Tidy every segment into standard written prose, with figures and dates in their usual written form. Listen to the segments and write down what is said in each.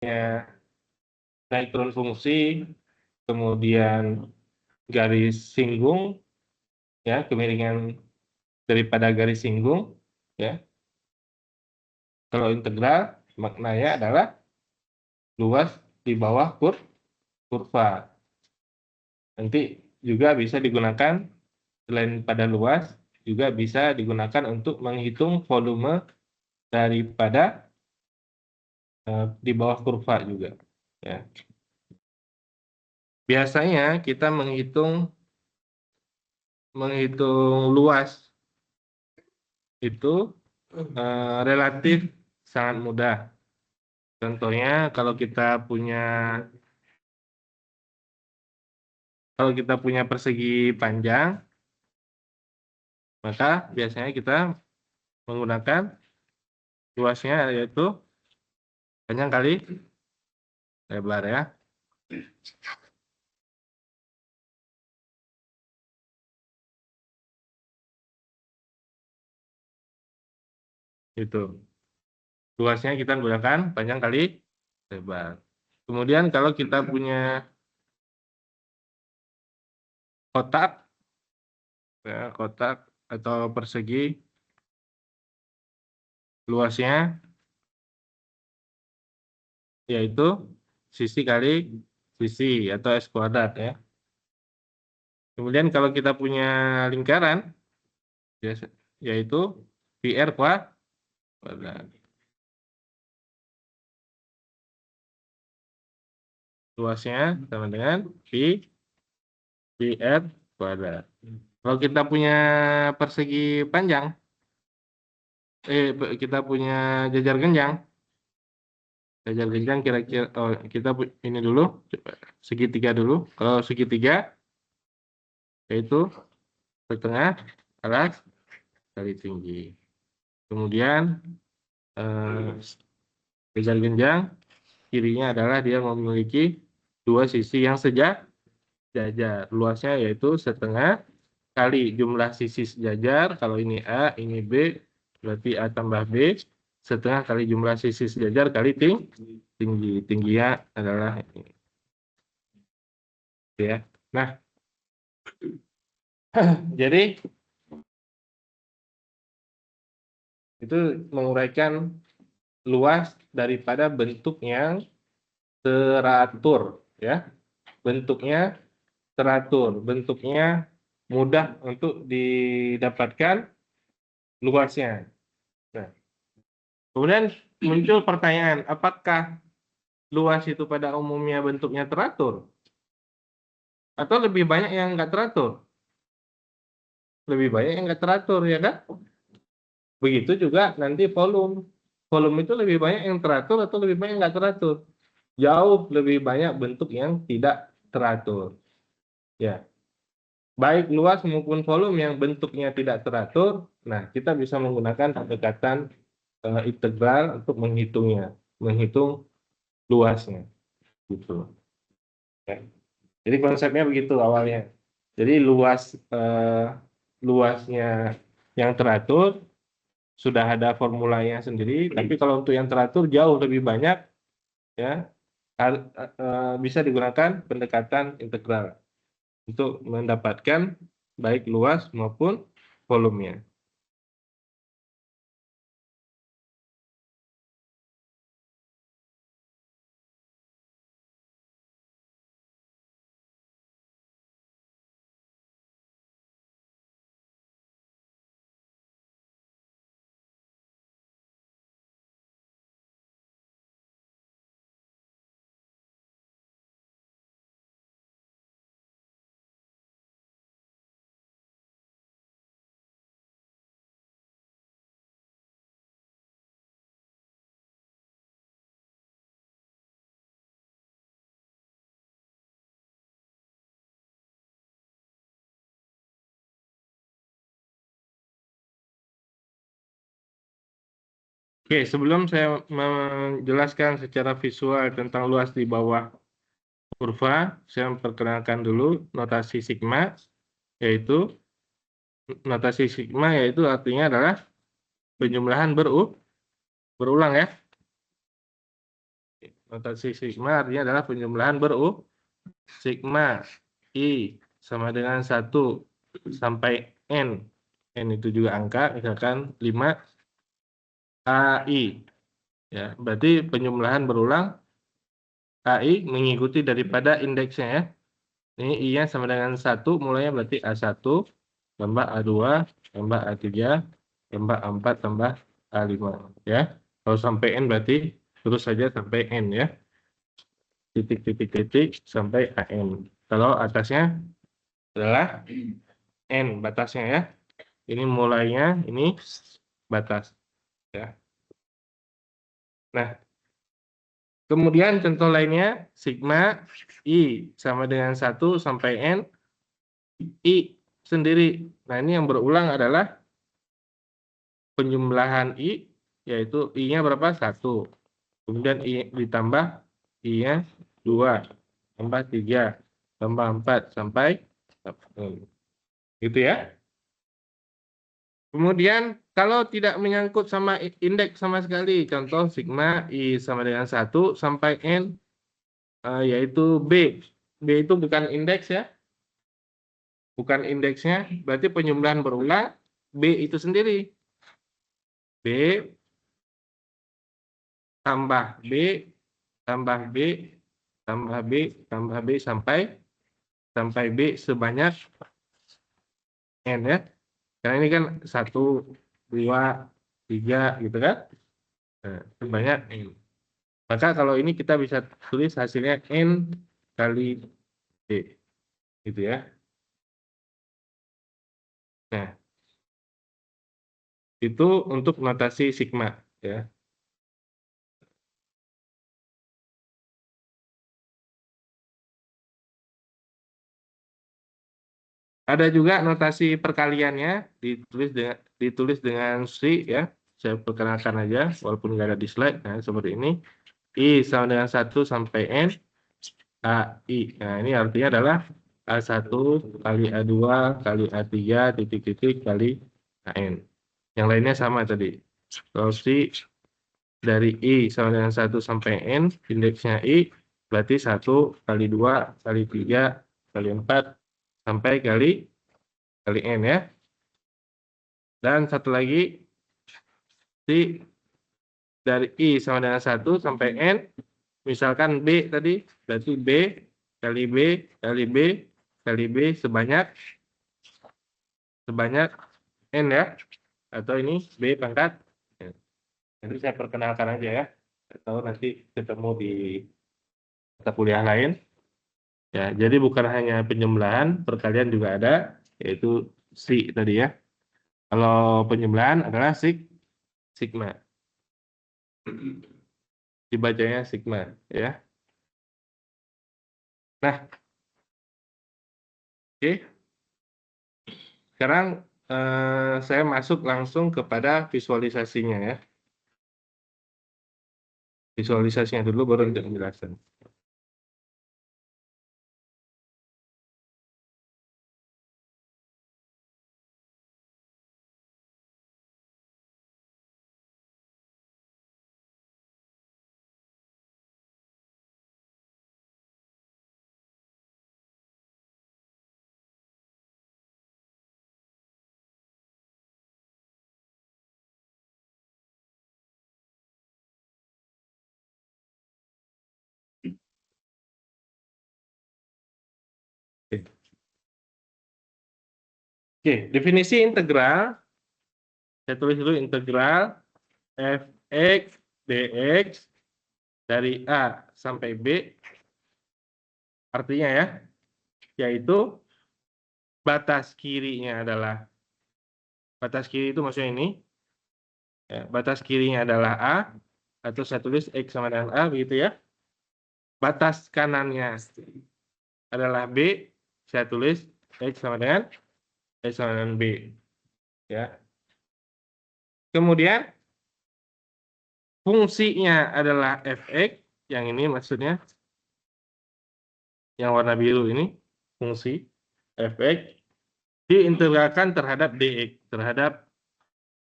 misalnya naik turun fungsi, kemudian garis singgung, ya, kemiringan daripada garis singgung, ya. Kalau integral maknanya adalah luas di bawah kurva. Nanti juga bisa digunakan selain pada luas, juga bisa digunakan untuk menghitung volume daripada di bawah kurva juga. Ya. Biasanya kita menghitung luas itu relatif sangat mudah. Contohnya kalau kita punya persegi panjang, maka biasanya kita menggunakan luasnya yaitu panjang kali lebar, ya. Itu. Luasnya kita gunakan panjang kali lebar. Kemudian kalau kita punya kotak, ya, kotak atau persegi, luasnya yaitu sisi kali sisi atau S kuadrat, ya. Kemudian kalau kita punya lingkaran, yaitu PR kuadrat. Luasnya sama dengan PR kuadrat. Kalau kita punya persegi panjang, kita punya jajar genjang. Jajar genjang kira-kira, kita ini dulu, segitiga dulu. Kalau segitiga, yaitu setengah alas kali tinggi. Kemudian jajar genjang kirinya adalah dia memiliki dua sisi yang sejajar. Luasnya yaitu setengah kali jumlah sisi sejajar. Kalau ini A, ini B, berarti A tambah B. Setengah kali jumlah sisi sejajar kali tinggi. Tingginya adalah ini. Ya. Nah, jadi itu menguraikan luas daripada bentuk yang teratur, ya. Bentuknya teratur, bentuknya mudah untuk didapatkan luasnya. Nah, kemudian muncul pertanyaan, apakah luas itu pada umumnya bentuknya teratur? Atau lebih banyak yang nggak teratur? Lebih banyak yang nggak teratur, ya kan? Begitu juga nanti volume. Volume itu lebih banyak yang teratur atau lebih banyak yang nggak teratur? Jauh lebih banyak bentuk yang tidak teratur. Ya, baik luas maupun volume yang bentuknya tidak teratur, nah kita bisa menggunakan pendekatan integral untuk menghitung luasnya, gitu. Ya. Jadi konsepnya begitu awalnya. Jadi luasnya yang teratur sudah ada formulanya sendiri, tapi kalau untuk yang teratur jauh lebih banyak, ya, bisa digunakan pendekatan integral untuk mendapatkan baik luas maupun volumenya. Oke, sebelum saya menjelaskan secara visual tentang luas di bawah kurva, saya memperkenalkan dulu notasi sigma, yaitu artinya adalah penjumlahan berulang, ya. Notasi sigma artinya adalah penjumlahan sigma I sama dengan 1 sampai N. N itu juga angka, misalkan 5 AI. Ya, berarti penjumlahan berulang AI mengikuti daripada indeksnya ya. Ini I-nya sama dengan 1, mulainya berarti A1 tambah A2 tambah A3 tambah A4 tambah A5 ya. Kalau sampai N berarti terus saja sampai N ya. Titik sampai AN. Kalau atasnya adalah N batasnya ya. Ini mulainya, ini batas ya. Nah, kemudian contoh lainnya sigma I sama dengan 1 sampai N I sendiri. Nah, ini yang berulang adalah penjumlahan I, yaitu I-nya berapa? 1. Kemudian I ditambah I-nya 2, tambah 3, tambah 4, sampai gitu ya. Kemudian kalau tidak menyangkut sama indeks sama sekali, contoh sigma I sama dengan 1 sampai N, yaitu B. B itu bukan indeks ya. Bukan indeksnya, berarti penjumlahan berulang B itu sendiri. B tambah B tambah B tambah B tambah B sampai B sebanyak N ya. Karena ini kan 1, 2, 3 gitu kan. Nah, sebanyak N. Maka kalau ini kita bisa tulis hasilnya N kali D. Gitu ya. Nah, itu untuk notasi sigma ya. Ada juga notasi perkaliannya ditulis dengan si ya. Saya perkenalkan aja walaupun nggak ada di slide. Nah, seperti ini. I sama dengan 1 sampai N AI. Nah, ini artinya adalah A1 kali A2 kali A3 titik-titik kali AN. Yang lainnya sama tadi. Kalau si dari I sama dengan 1 sampai N, indeksnya I, berarti 1 kali 2 kali 3 kali 4 sampai kali N ya. Dan satu lagi, si dari I sama dengan 1 sampai N, misalkan B tadi, berarti B kali B kali B kali B sebanyak N ya. Atau ini B pangkat. Nanti saya perkenalkan aja ya. Atau nanti ketemu di mata kuliah lain. Ya, jadi bukan hanya penjumlahan, perkalian juga ada, yaitu si tadi ya. Kalau penjumlahan adalah sigma. Dibacanya sigma ya. Nah, oke. Sekarang saya masuk langsung kepada visualisasinya ya. Visualisasinya dulu baru untuk penjelasan. Oke, oke, definisi integral. Saya tulis dulu integral fx dx dari A sampai B. Artinya ya, yaitu batas kirinya adalah, batas kiri itu maksudnya ini, ya, batas kirinya adalah A, atau saya tulis X sama dengan A, begitu ya. Batas kanannya adalah B, saya tulis X sama dengan B. Ya. Kemudian, fungsinya adalah fx, yang ini maksudnya, yang warna biru ini, fungsi fx, diintegralkan terhadap dx, terhadap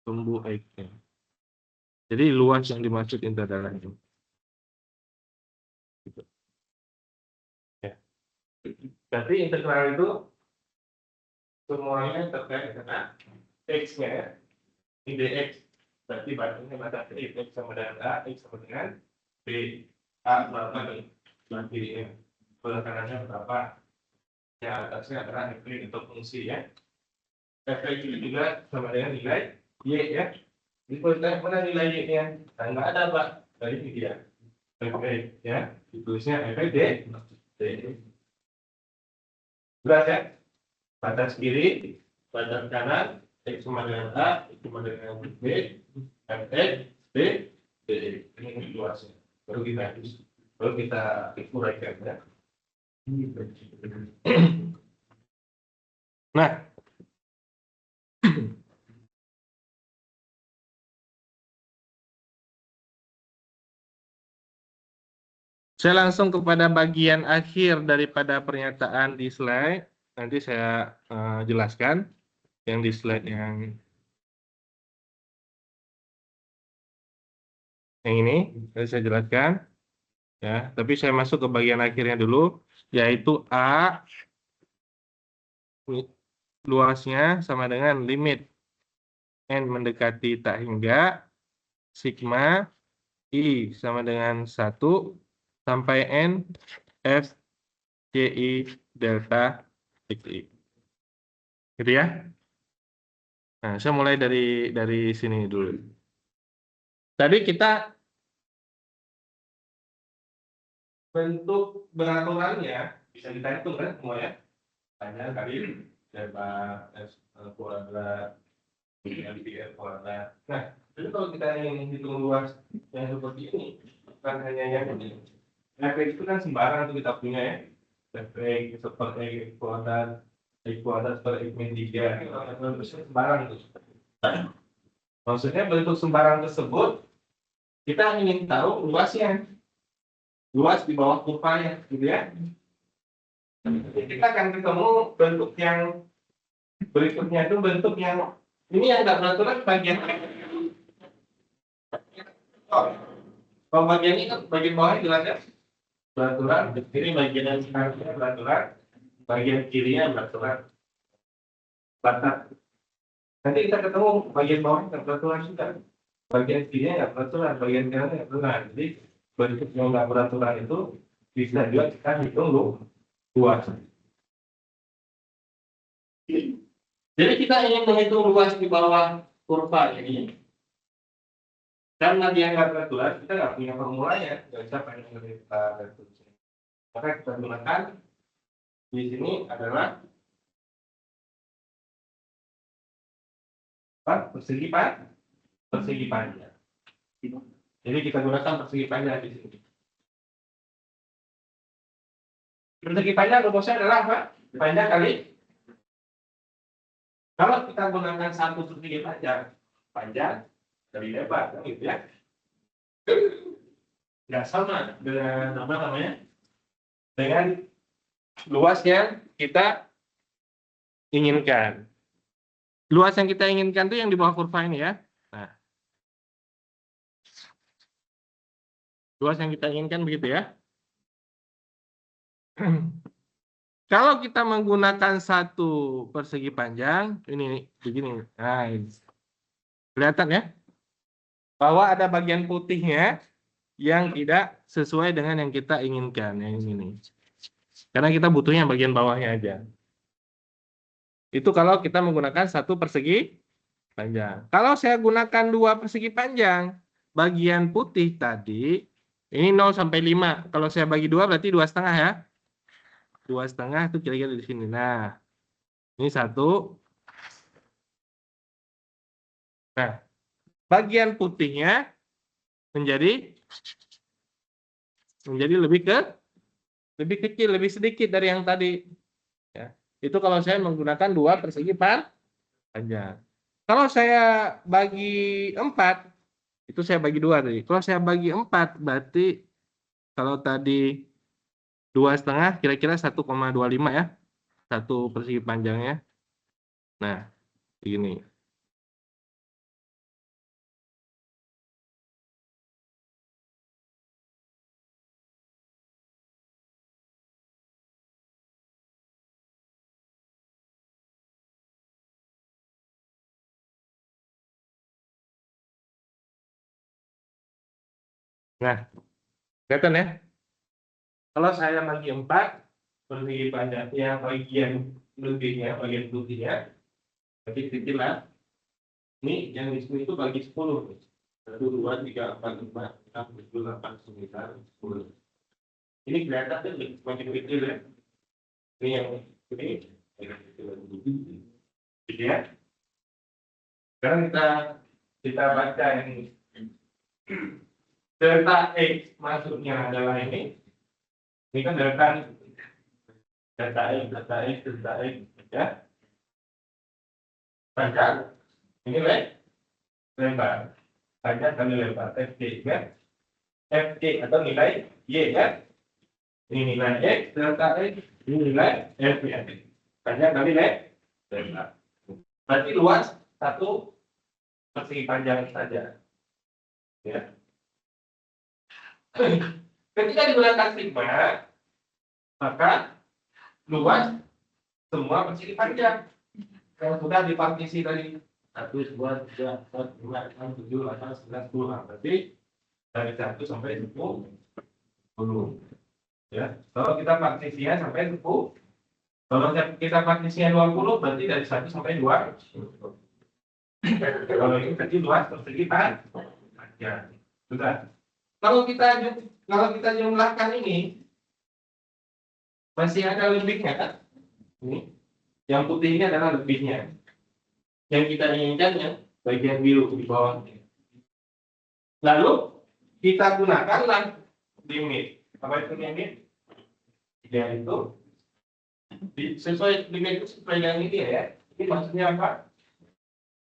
tumbuh X. Jadi luas yang dimaksud itu adalah ini. Gitu. Ya. Berarti integral itu semuanya terkait dengan x-nya ya. Ini dx. Berarti batasnya batas x sama dengan a, x sama dengan b. A berapa nih? Berarti ini sebelah kanannya berapa? Yang atasnya adalah f untuk fungsi ya. F itu juga sama dengan nilai y ya. Di mana nilai y-nya? Nah, nggak ada Pak. Dari ini dia. F ya. Ditulisnya f d. Jelas ya? Batas kiri, batas kanan, x sama dengan a, x sama dengan b, f b, d. Ini luasnya. Baru kita uraikan ya. Nah, saya langsung kepada bagian akhir daripada pernyataan di slide. Nanti saya jelaskan yang di slide yang ini. Nanti saya jelaskan. Ya, tapi saya masuk ke bagian akhirnya dulu, yaitu A luasnya sama dengan limit n mendekati tak hingga sigma i sama dengan 1 sampai n f ci delta xi. Gitu ya. Nah, saya mulai dari sini dulu. Tadi kita bentuk beraturannya bisa kita hitung kan semua ya. Panjang kali lebar kuadrat LDR kuadrat. Nah, jadi kalau kita ingin hitung luas yang seperti ini, bukan hanya yang ini. Efek itu kan sembarang tuh kita punya ya. Efek seperti kuadrat per x min 3 itu sembarang tuh. Maksudnya bentuk sembarang tersebut kita ingin tahu luasnya, luas di bawah kurvanya, gitu ya. Kita akan ketemu bentuk yang berikutnya itu bentuk yang ini yang nggak beraturan bagian. Kalau bagian ini kan bagian bawahnya jelas ya beraturan, ini bagian yang kanannya beraturan, bagian kirinya beraturan. Batas. Nanti kita ketemu bagian bawahnya nggak beraturan juga, bagian kirinya nggak beraturan, bagian kanannya nggak beraturan. Jadi bentuk yang nggak beraturan itu bisa juga kita hitung luas. Jadi kita ingin menghitung luas di bawah kurva ini. Karena dia nggak beraturan, kita nggak punya formulanya, nggak bisa pakai kita reduksi. Maka kita gunakan di sini adalah persegi panjang. Jadi kita gunakan persegi panjang di sini. Persegi panjang rumusnya adalah apa? Panjang kali. Kalau kita gunakan satu persegi panjang kali lebar, gitu ya. Nggak sama dengan apa namanya? Dengan luas yang kita inginkan. Luas yang kita inginkan itu yang di bawah kurva ini ya. Nah, luas yang kita inginkan begitu ya. Kalau kita menggunakan satu persegi panjang, ini begini. Nah, kelihatan ya bahwa ada bagian putihnya yang tidak sesuai dengan yang kita inginkan, yang ini. Karena kita butuhnya bagian bawahnya aja. Itu kalau kita menggunakan satu persegi panjang. Kalau saya gunakan dua persegi panjang, bagian putih tadi ini 0 sampai 5. Kalau saya bagi 2 berarti 2,5 ya. 2,5 itu kira-kira di sini. Nah, ini 1. Nah, bagian putihnya menjadi lebih kecil, lebih sedikit dari yang tadi. Ya. Itu kalau saya menggunakan dua persegi panjang. Kalau saya bagi 4, itu saya bagi 2 tadi. Kalau saya bagi 4, berarti kalau tadi 2,5 kira-kira 1,25 ya. Satu persegi panjangnya. Nah, begini. Nah, kelihatan ya? Kalau saya bagi 4, persegi panjangnya, bagian lebihnya, bagian putihnya, berarti kecil lah. Ini yang di sini itu bagi 10. 1, 2, 3, 4, 5, 6, 7, 8, 9, 10. Ini kelihatan tuh semakin kecil ya. Ini yang ini. Gitu ya. Sekarang kita baca yang delta X maksudnya adalah ini. Ini kan delta X, ya. Panjang. Ini lebar. Panjang kali lebar. FT ya. FT atau nilai Y ya. Ini nilai X, delta X. Ini nilai F ya. Panjang kali lebar. Berarti luas satu persegi panjang saja. Ya. Ketika digunakan sigma, maka luas semua persegi panjang yang sudah dipartisi tadi 1, 2, 3, 4, 5, 6, 7, 8, 9, 10. Berarti dari 1 sampai 10. Ya. Kalau kita partisinya sampai 10. Kalau kita partisinya 20, berarti dari 1 sampai 2. Kalau ini berarti luas persegi panjang. Sudah. Kalau kita jumlahkan ini, masih ada lebihnya kan? Ini. Yang putih ini adalah lebihnya. Yang kita inginkan yang bagian biru di bawahnya. Lalu kita gunakanlah limit. Apa itu limit? Yaitu sesuai limit itu sesuai dengan ini ya. Ini maksudnya apa?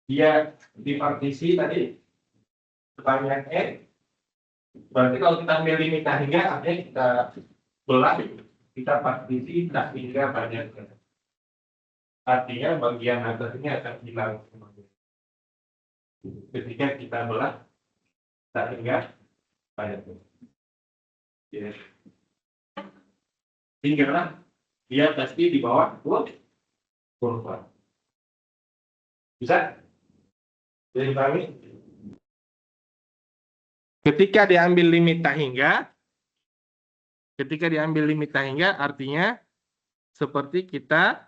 Dia dipartisi tadi sebanyak N. Berarti kalau kita ambil limit tak hingga, artinya kita belah, kita partisi tak hingga banyaknya. Artinya bagian atasnya akan hilang. Ketika kita belah tak hingga banyaknya. Ya. Tinggallah dia pasti di bawah kurva. Bisa? Jadi kami ketika diambil limit tak hingga, artinya seperti kita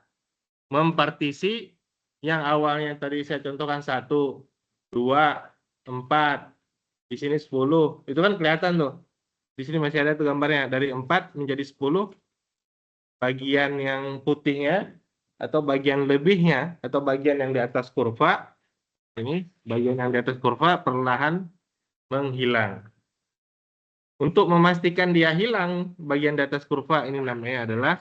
mempartisi yang awalnya tadi saya contohkan 1, 2, 4, di sini 10. Itu kan kelihatan tuh. Di sini masih ada tuh gambarnya dari 4 menjadi 10. Bagian yang putihnya atau bagian lebihnya atau bagian yang di atas kurva, ini bagian yang di atas kurva perlahan menghilang. Untuk memastikan dia hilang bagian di atas kurva, ini namanya adalah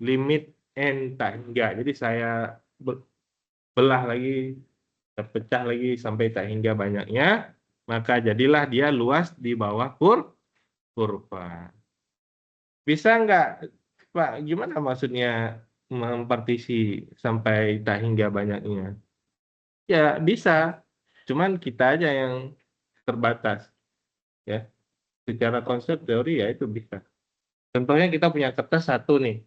limit N tak hingga. Jadi saya belah lagi, terpecah lagi sampai tak hingga banyaknya, maka jadilah dia luas di bawah kurva. Bisa nggak, Pak? Gimana maksudnya mempartisi sampai tak hingga banyaknya? Ya bisa, cuman kita aja yang terbatas, ya. Secara konsep teori ya itu bisa. Contohnya kita punya kertas 1 nih,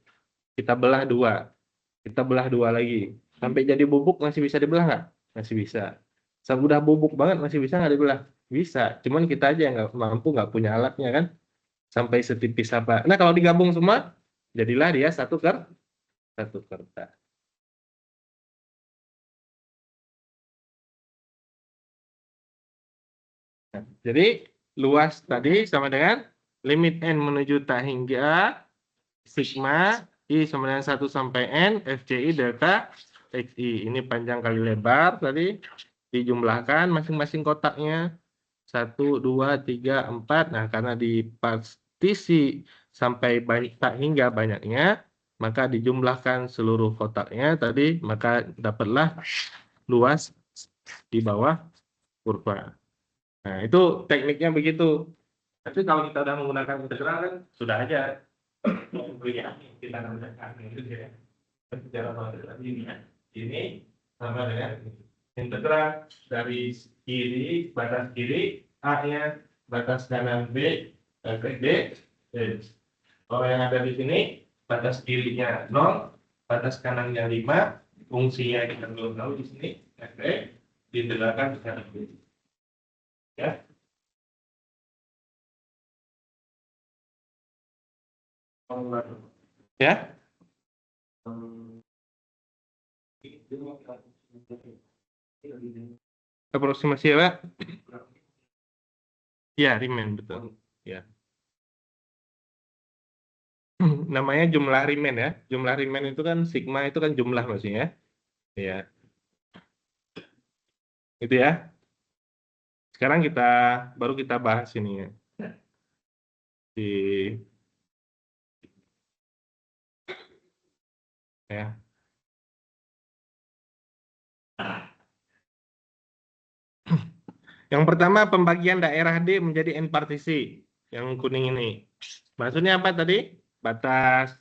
kita belah 2, kita belah 2 lagi, sampai jadi bubuk masih bisa dibelah nggak? Masih bisa. Sampai udah bubuk banget masih bisa nggak dibelah? Bisa, cuman kita aja yang nggak mampu, nggak punya alatnya kan, sampai setipis apa. Nah kalau digabung semua, jadilah dia satu kertas. Nah, jadi luas tadi sama dengan limit N menuju tak hingga sigma I sama dengan 1 sampai N FCI delta XI. Ini panjang kali lebar tadi dijumlahkan masing-masing kotaknya 1, 2, 3, 4. Nah, karena dipartisi sampai tak hingga banyaknya, maka dijumlahkan seluruh kotaknya tadi, maka dapatlah luas di bawah kurva. Nah, itu tekniknya begitu. Tapi kalau kita udah menggunakan integral kan sudah aja. Kita menggunakan itu ya. Secara tadi ini sama dengan integral dari kiri, batas kiri A-nya, batas kanan B, efek D. Kalau yang ada di sini, batas kirinya 0, batas kanannya 5, fungsinya kita belum tahu di sini, efek diintegralkan ke kanan B. Ya. Ya, aproksimasi apa? Ya, Riemann betul. Ya. Namanya jumlah Riemann ya. Jumlah Riemann itu kan sigma itu kan jumlah maksudnya. Ya, itu ya. Sekarang baru kita bahas ini ya. Di ya. Yang pertama pembagian daerah D menjadi n partisi. Yang kuning ini. Maksudnya apa tadi? Batas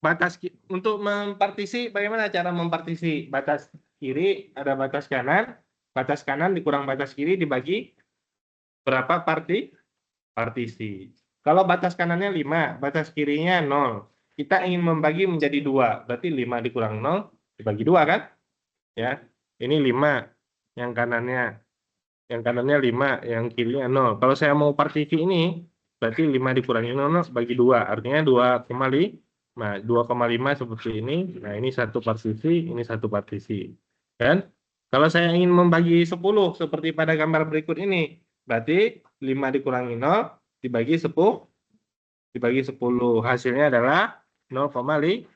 batas untuk mempartisi, bagaimana cara mempartisi? Batas kiri ada batas kanan dikurang batas kiri dibagi berapa partisi. Kalau batas kanannya 5, batas kirinya 0. Kita ingin membagi menjadi 2, berarti 5 dikurang 0 dibagi 2 kan? Ya. Ini 5 yang kanannya. Yang kanannya 5, yang kirinya 0. Kalau saya mau partisi ini, berarti 5 dikurangi 0 bagi 2. Artinya 2,5. Nah, 2,5 seperti ini. Nah, ini satu partisi, ini satu partisi. Kan? Kalau saya ingin membagi 10 seperti pada gambar berikut ini, berarti 5 dikurangi 0 dibagi 10. Hasilnya adalah 0,5.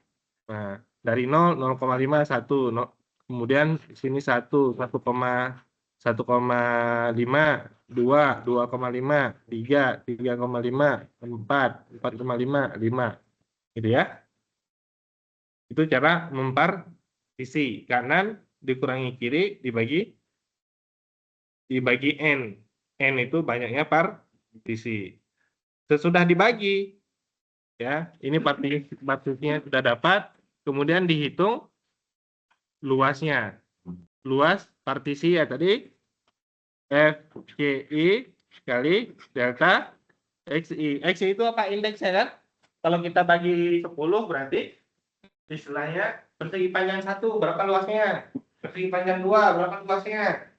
Nah, dari 0, 0,5, 1. Kemudian sini 1,5, 2, 2,5, 3, 3,5, 4, 4,5, 5. Gitu ya. Itu cara mempartisi. Kanan dikurangi kiri dibagi N. N itu banyaknya partisi. Sesudah dibagi, ya, ini partisinya sudah dapat, kemudian dihitung luasnya. Luas partisi ya tadi FCI kali delta XI. XI itu apa? Indeksnya kan? Kalau kita bagi 10 berarti istilahnya persegi panjang 1 berapa luasnya? Persegi panjang 2 berapa luasnya?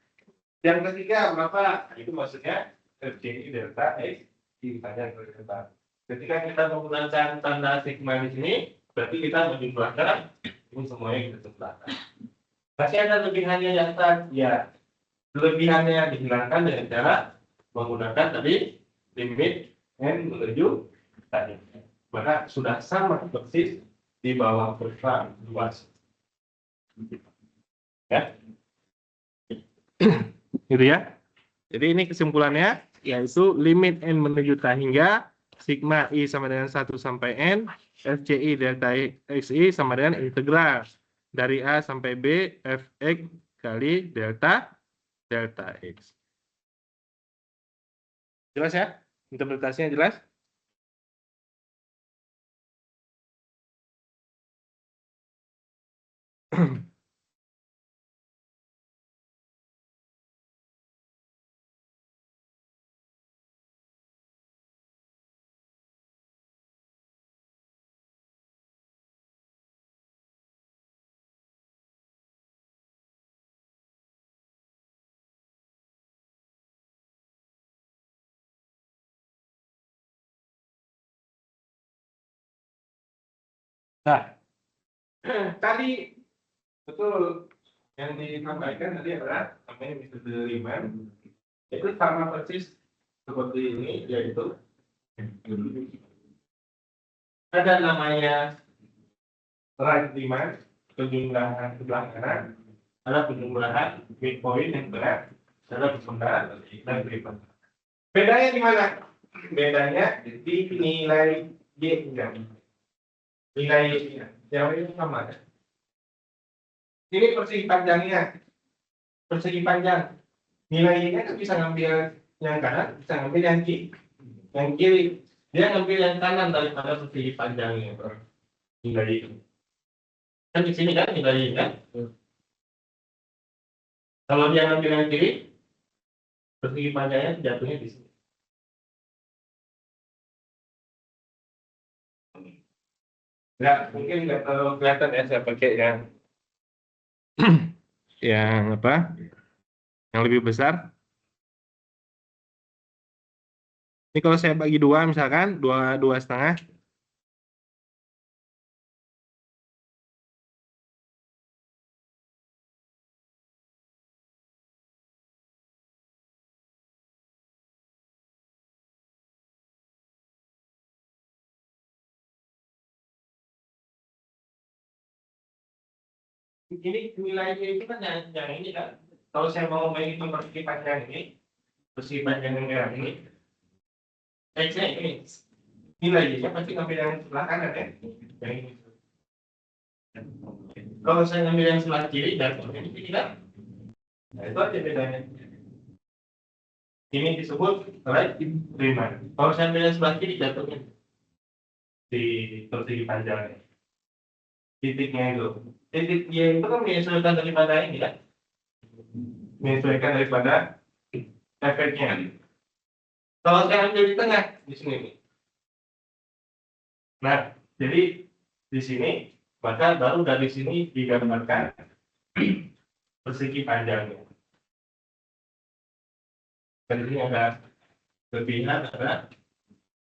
Yang ketiga berapa? Itu maksudnya FCI delta XI panjang kali lebar. Ketika kita menggunakan tanda sigma di sini, berarti kita menjumlahkan ini semuanya kita jumlahkan. Masih ada lebihannya yang ya. Kelebihannya dihilangkan dengan cara menggunakan tadi limit n menuju tadi. Maka sudah sama persis di bawah kurva luas. Ya. Gitu ya. Jadi ini kesimpulannya yaitu limit n menuju T hingga sigma i sama dengan 1 sampai n, FCI delta XI sama dengan integral dari A sampai B Fx kali delta X. Jelas ya? Interpretasinya jelas? Nah, tadi betul yang disampaikan tadi adalah namanya metode Riemann. Itu sama persis seperti ini, yaitu ada namanya right Riemann, penjumlahan sebelah kanan, ada penjumlahan midpoint yang benar, ada penjumlahan dan Riemann. Bedanya di mana? Bedanya di nilai y-nya. Nilai y-nya. Yang ini sama. Ini persegi panjangnya. Persegi panjang. Nilai y-nya kan bisa ngambil yang kanan, bisa ngambil yang kiri. Dia ngambil yang kanan daripada persegi panjangnya. Nilai y. Kan di sini kan nilai y kan? Kalau dia ngambil yang kiri, persegi panjangnya jatuhnya di sini. Mungkin nggak terlalu kelihatan ya, saya pakai yang yang apa? Yang lebih besar. Ini kalau saya bagi dua, misalkan dua setengah, ini nilainya itu kan yang ini kan. Kalau saya mau menghitung persegi panjang ini, persegi panjang yang merah ini, X-nya ini, nilainya pasti ngambil yang sebelah kanan ya. Yang ini. Kalau saya ngambil yang sebelah kiri, dan ini tidak. Nah, itu aja bedanya. Ini disebut right remand. Kalau saya ambil yang sebelah kiri, jatuhnya di persegi panjangnya. Titiknya itu. Titik Y itu kan menyesuaikan daripada ini kan. Menyesuaikan daripada efeknya. Kalau saya ambil di tengah, di sini. Nah, jadi di sini, maka baru dari sini digambarkan persegi panjangnya. Dan ini ada kelebihan, ada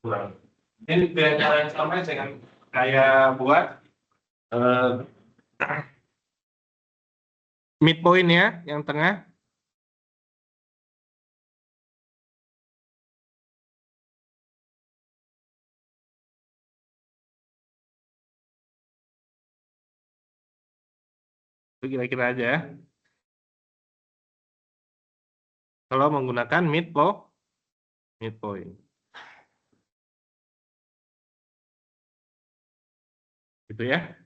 kurang. Ini dengan cara yang sama saya buat midpoint ya, yang tengah. Itu kira-kira aja ya. Kalau menggunakan midpoint. Gitu ya.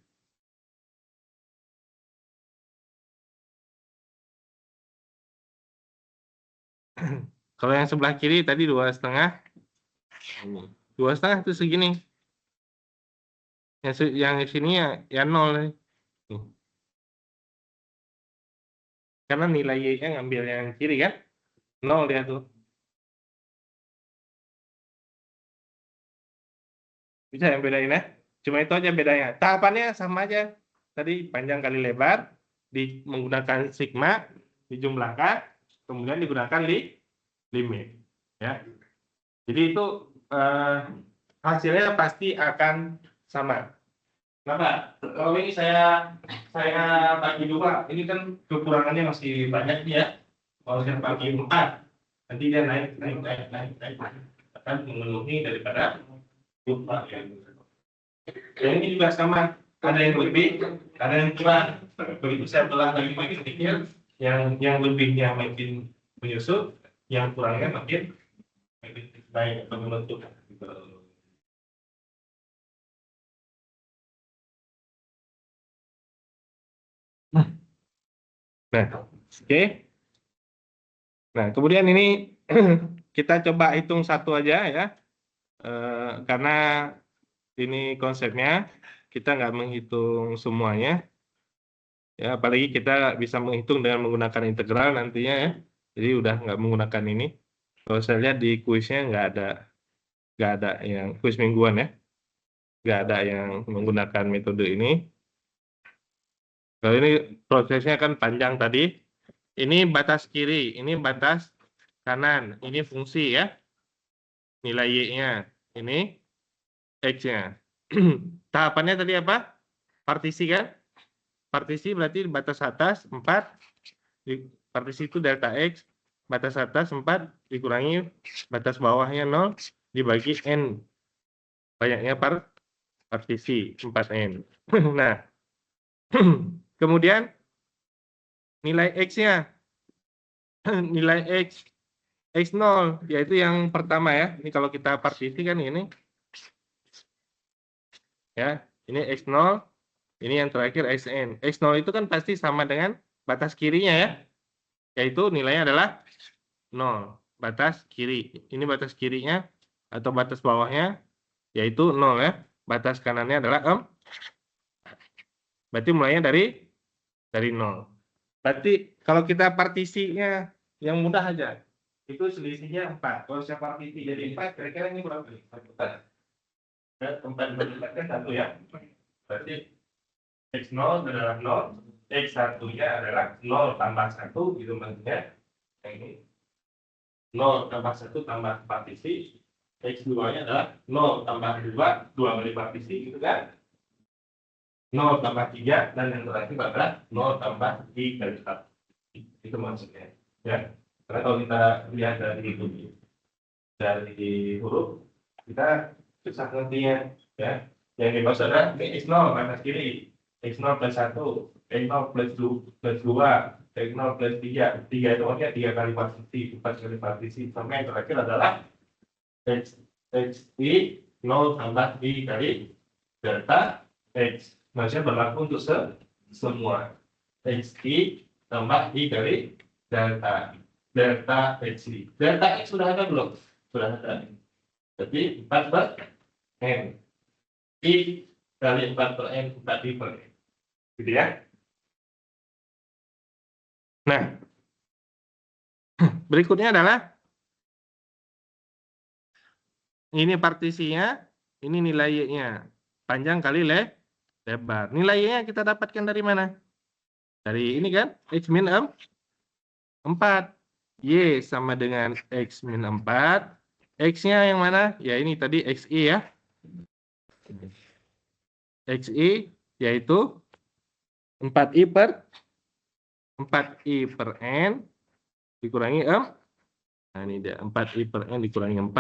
Kalau yang sebelah kiri tadi 2,5. 2,5 itu segini. Yang di sini ya 0. Karena nilai Y-nya ngambil yang kiri kan. 0 dia tuh. Bisa yang bedain ya. Cuma itu aja bedanya. Tahapannya sama aja. Tadi panjang kali lebar, menggunakan sigma, dijumlahkan, kemudian digunakan limit. Ya. Jadi itu hasilnya pasti akan sama. Kenapa? Kalau ini saya bagi dua, ini kan kekurangannya masih banyak ya. Kalau saya bagi 4, nanti dia naik. Akan memenuhi daripada 4 ya. Dan ini juga sama, ada yang lebih, ada yang kurang. Begitu saya belah lagi makin sedikit, yang lebihnya makin menyusut, yang kurangnya makin baik atau membentuk. Nah, oke. Nah, kemudian ini kita coba hitung satu aja ya, karena ini konsepnya kita nggak menghitung semuanya, ya. Apalagi kita bisa menghitung dengan menggunakan integral nantinya ya. Jadi udah nggak menggunakan ini. Kalau saya lihat di kuisnya nggak ada yang kuis mingguan ya, nggak ada yang menggunakan metode ini. Kalau ini prosesnya kan panjang tadi. Ini batas kiri, ini batas kanan, ini fungsi ya. Nilai Y-nya, ini X-nya. Tahapannya tadi apa? Partisi kan? Partisi berarti batas atas 4, partisi itu delta X, batas atas 4 dikurangi batas bawahnya 0 dibagi N. Banyaknya partisi 4N. Nah, kemudian nilai X-nya. Nilai X0, yaitu yang pertama ya. Ini kalau kita partisi kan ini. Ya, ini X0, ini yang terakhir Xn. X0 itu kan pasti sama dengan batas kirinya ya. Yaitu nilainya adalah 0. Batas kiri. Ini batas kirinya atau batas bawahnya yaitu 0 ya. Batas kanannya adalah berarti mulainya dari 0. Berarti kalau kita partisinya yang mudah aja, itu selisihnya 4. Kalau saya partisi jadi 4, kira-kira ini berapa? 4 bagi 4 kan 1 ya. Berarti X0 adalah 0, X1-nya adalah 0 tambah 1, gitu maksudnya. Ini 0 tambah 1 tambah partisi, X2-nya adalah 0 tambah 2, 2 kali partisi, gitu kan. 0 tambah 3, dan yang terakhir adalah 0 tambah I kali 1. Itu maksudnya. Ya. Karena kalau kita lihat dari huruf, kita susah ngertinya. Ya. Yang dimaksud adalah X0 kanan kiri, X0 plus 1, X0 plus 2, X0 plus 3. 3 itu maksudnya 3 kali partisi, 4 kali partisi. Sampai yang terakhir adalah XI 0 tambah I kali delta X. Maksudnya berlaku untuk semua. XI tambah I kali delta XI. Delta X sudah ada belum? Sudah ada. Jadi 4 per N. I kali 4 per N, 4 I per N. Gitu ya. Nah, berikutnya adalah ini partisinya, ini nilai Y-nya. Panjang kali lebar. Nilai Y-nya kita dapatkan dari mana? Dari ini kan, X min 4. Y sama dengan X min 4. X-nya yang mana? Ya ini tadi XI ya. XI yaitu 4I per N dikurangi Nah ini dia 4I per N dikurangi 4.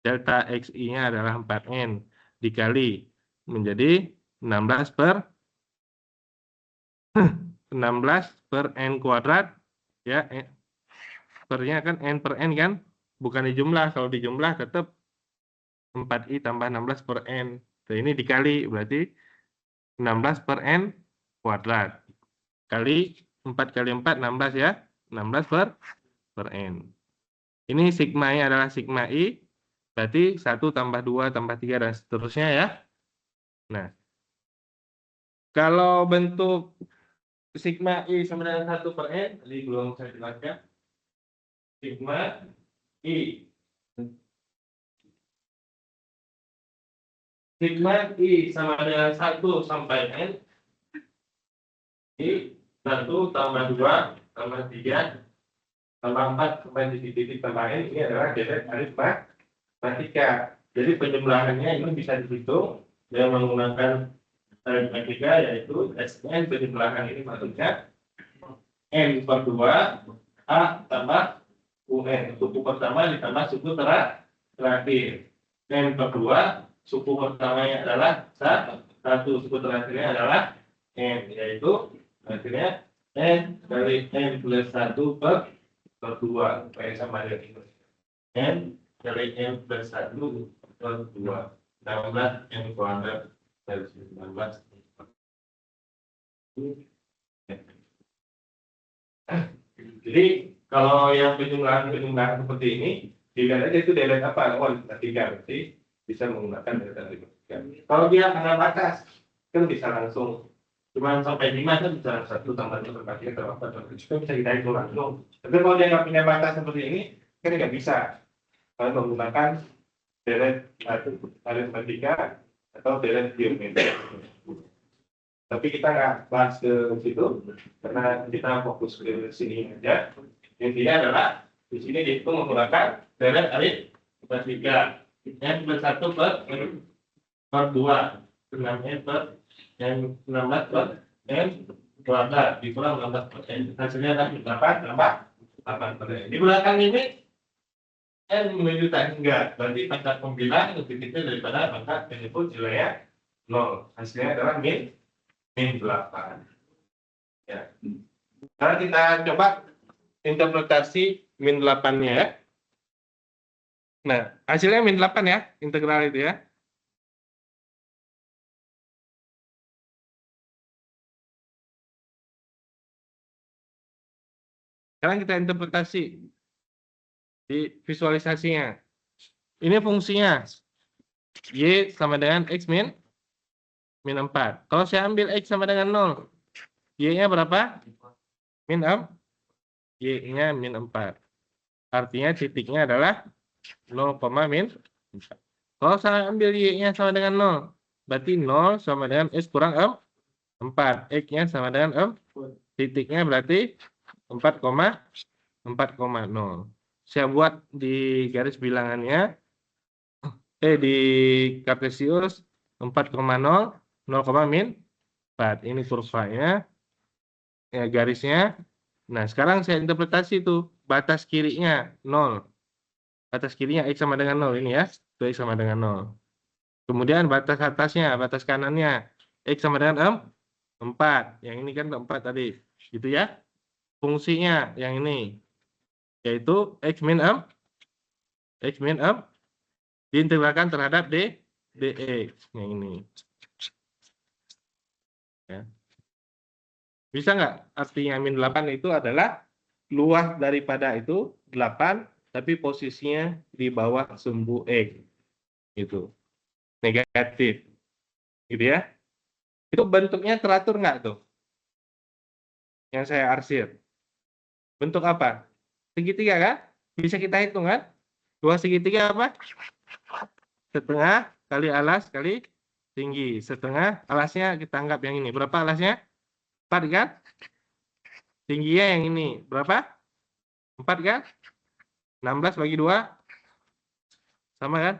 Delta XI-nya adalah 4N dikali menjadi 16 per N kuadrat ya. Per-nya kan N per N kan, bukan dijumlah. Kalau dijumlah tetap 4I tambah 16 per N. Jadi ini dikali, berarti 16 per N kuadrat. Kali 4 kali 4, 16 ya. 16 per N. Ini sigma-nya adalah sigma I, berarti 1 tambah 2 tambah 3 dan seterusnya ya. Nah, kalau bentuk sigma I sama dengan 1 per N, tadi belum saya jelaskan. Sigma I. Sigma I sama dengan 1 sampai N. I 1 tambah 2 tambah 3 tambah 4 sampai di titik tambah N. Ini adalah deret aritmatika. Jadi penjumlahannya ini bisa dihitung dengan menggunakan aritmatika, yaitu Sn penjumlahan ini maksudnya N per 2 A tambah UN. Suku pertama ditambah suku terakhir. N per 2, suku pertamanya adalah 1, suku terakhirnya adalah N, yaitu akhirnya N dari N plus 1 per 2, supaya sama dengan ini. N dari N plus 1 per 2. 16 N kuadrat dari 19. Jadi kalau yang penjumlahan seperti ini, dilihat aja itu deret apa? Oh, aritmatika, berarti bisa menggunakan deret aritmatika. Kalau dia kena batas, kan bisa langsung cuma sampai 5 kan bisa 1 tambah 2 tambah 3 tambah 4 tambah 7 kan bisa kita hitung langsung. Tapi kalau dia nggak punya batas seperti ini, kan nggak bisa. Kalau menggunakan deret aritmatika atau deret geometri. Tapi kita nggak bahas ke situ karena kita fokus ke sini aja. Intinya adalah di sini dihitung menggunakan deret aritmatika. N plus 1 per 2, 6N per N 16 per N kuadrat dikurang 16 per N. Hasilnya adalah 8 tambah 8 per N. Di belakang ini N menuju tak hingga, berarti pangkat pembilang lebih kecil daripada pangkat penyebut nilainya 0. Hasilnya adalah min 8. Ya. Sekarang kita coba interpretasi min 8-nya ya. Nah, hasilnya min 8 ya, integral itu ya. Sekarang kita interpretasi di visualisasinya. Ini fungsinya Y sama dengan X min 4. Kalau saya ambil X sama dengan 0, Y-nya berapa? Min 6. Y-nya min 4. Artinya titiknya adalah 0, min 4. Kalau saya ambil Y-nya sama dengan 0, berarti 0 sama dengan X kurang 4. X-nya sama dengan titiknya berarti 4,0. Saya buat di garis bilangannya, di Kartesius 4,0, 0,-4. Ini kurvanya, ya garisnya. Nah, sekarang saya interpretasi itu batas kirinya 0. Batas kirinya X sama dengan 0 ini ya. Itu X sama dengan 0. Kemudian batas atasnya, batas kanannya X sama dengan 4. Yang ini kan 4 tadi. Gitu ya. Fungsinya yang ini yaitu X min diintegralkan terhadap dx yang ini. Ya. Bisa nggak? Artinya min 8 itu adalah luas daripada itu 8, tapi posisinya di bawah sumbu X. Gitu. Negatif. Gitu ya. Itu bentuknya teratur nggak tuh? Yang saya arsir. Bentuk apa? Segitiga kan? Bisa kita hitung kan? 2 segitiga apa? Setengah kali alas kali tinggi. Setengah alasnya kita anggap yang ini. Berapa alasnya? 4 kan? Tingginya yang ini. Berapa? 4 kan? 16 bagi 2. Sama kan?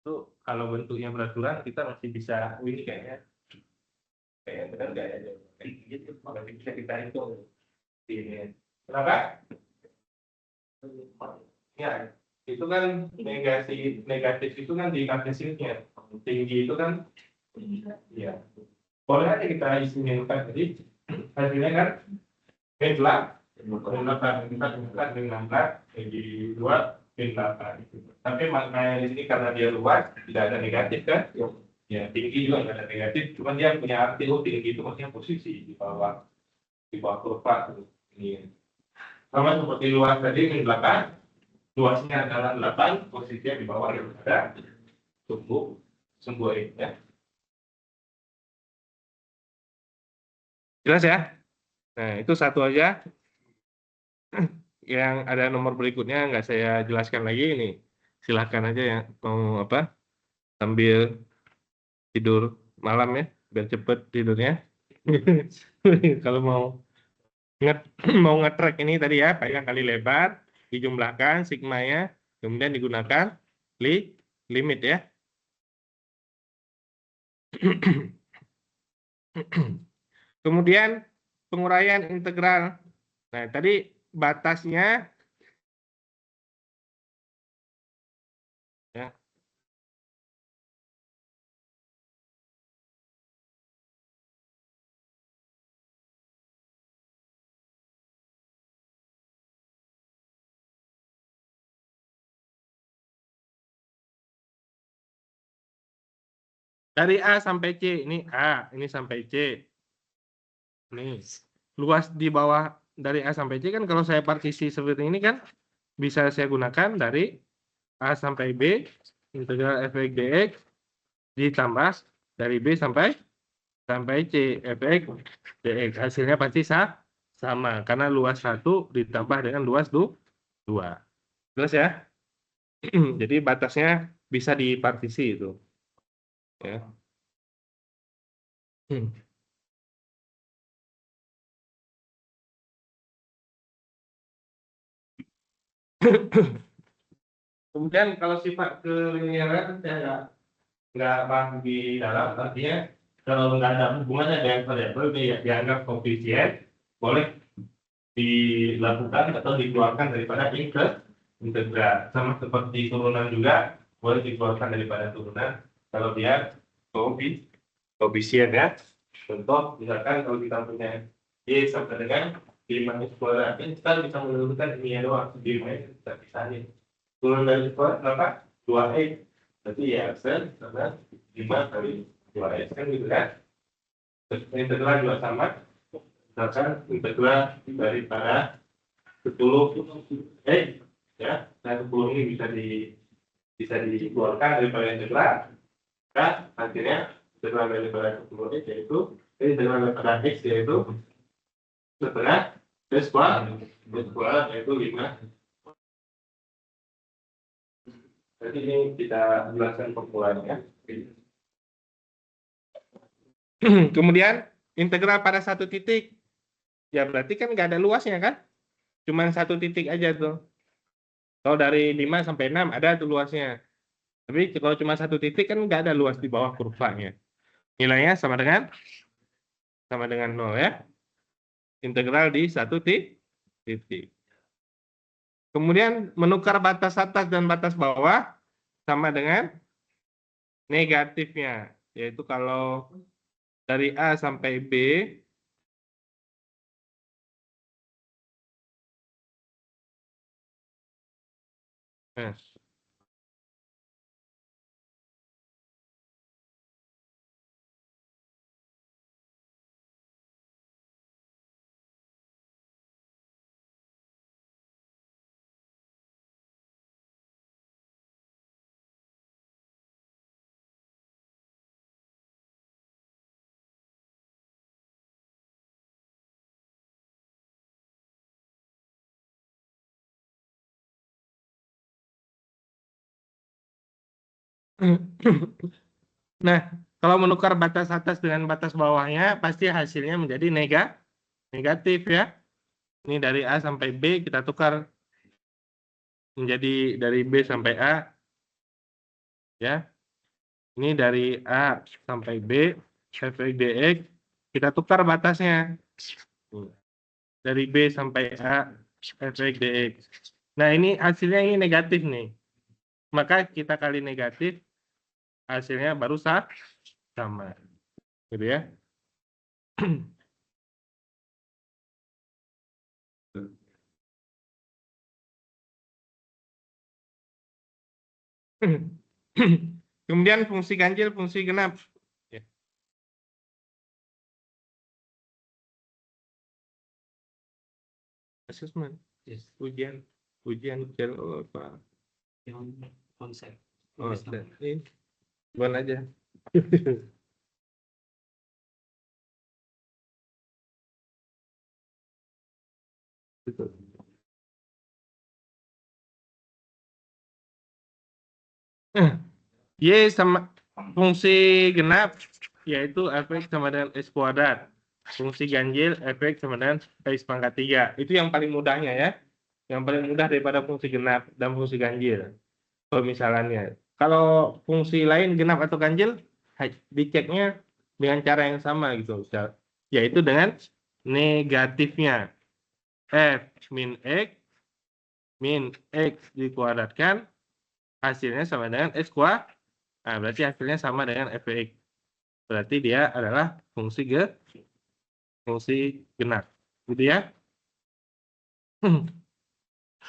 Itu kalau bentuknya beraturan kita masih bisa ini kayaknya. Kayak benar nggak ya? Gitu. Masih bisa kita hitung. Ini. Kenapa? Ya, itu kan negatif itu kan di kartesiusnya. Tinggi itu kan, ya. Boleh aja kita istimewakan. Jadi hasilnya kan min 8 jadi 2 min 8. Tapi maknanya di sini karena dia luas tidak ada negatif kan? Ya tinggi juga nggak ada negatif. Cuma dia punya arti tinggi itu maksudnya posisi di bawah kurva ini. Sama seperti luas tadi min 8. Luasnya adalah 8, posisinya di bawah yang ada sumbu X ya. Jelas ya? Nah, itu satu aja. Yang ada nomor berikutnya nggak saya jelaskan lagi ini. Silahkan aja yang mau apa sambil tidur malam ya, biar cepet tidurnya. Kalau mau mau nge-track ini tadi ya, panjang kali lebar, dijumlahkan sigmanya, kemudian digunakan limit ya. Kemudian penguraian integral. Nah, tadi batasnya ya. Dari A sampai C, ini A, ini sampai C. Nih, luas di bawah dari A sampai C kan kalau saya partisi seperti ini kan bisa saya gunakan dari A sampai B, integral fx dx, ditambah dari B sampai C, fx dx. Hasilnya pasti sama, karena luas 1 ditambah dengan luas 2. Jelas ya? Jadi batasnya bisa dipartisi itu. Ya. Kemudian kalau sifat keliniaran saya nggak bahas di dalam, artinya kalau nggak ada hubungannya dengan variabel dia dianggap koefisien, boleh dilakukan atau dikeluarkan daripada integral. Sama seperti turunan juga boleh dikeluarkan daripada turunan kalau dia koefisien ya. Contoh misalkan kalau kita punya y sama dengan 5x kuadrat, kita bisa menentukan ini ya doang, 5x kita pisahin. Turunan dari kuadrat berapa? 2x. Berarti ya sama 5 kali 2x kan gitu kan. Integral juga sama. Misalkan integral daripada 10 ya, nah 10 ini bisa dikeluarkan daripada integral. Nah, akhirnya integral daripada 10 yaitu integral daripada x yaitu setengah x kuadrat yaitu 5. Jadi ini kita jelaskan formulanya. Kemudian integral pada satu titik, ya berarti kan nggak ada luasnya kan? Cuman satu titik aja tuh. Kalau dari 5 sampai 6 ada tuh luasnya. Tapi kalau cuma satu titik kan nggak ada luas di bawah kurvanya. Nilainya sama dengan 0 ya. Integral di satu titik. Kemudian menukar batas atas dan batas bawah sama dengan negatifnya. Yaitu kalau dari A sampai B, nah, nah, kalau menukar batas atas dengan batas bawahnya, pasti hasilnya menjadi negatif ya. Ini dari A sampai B, kita tukar menjadi dari B sampai A. Ya, ini dari A sampai B, fx dx, kita tukar batasnya. Dari B sampai A, fx dx. Nah, ini hasilnya ini negatif nih. Maka kita kali negatif, hasilnya baru sama. Gitu ya. Kemudian fungsi ganjil, fungsi genap. Ya. Assessment. Yes. Ujian apa? Yang konsep. Oh, ini bukan aja. Y sama fungsi genap yaitu fx sama dengan x kuadrat. Fungsi ganjil fx sama dengan x pangkat 3. Itu yang paling mudahnya ya. Yang paling mudah daripada fungsi genap dan fungsi ganjil. Pemisalannya. Kalau fungsi lain genap atau ganjil diceknya dengan cara yang sama gitu. Yaitu dengan negatifnya. F min x dikuadratkan hasilnya sama dengan x kuadrat. Nah, berarti hasilnya sama dengan fx. Berarti dia adalah fungsi genap. Gitu ya.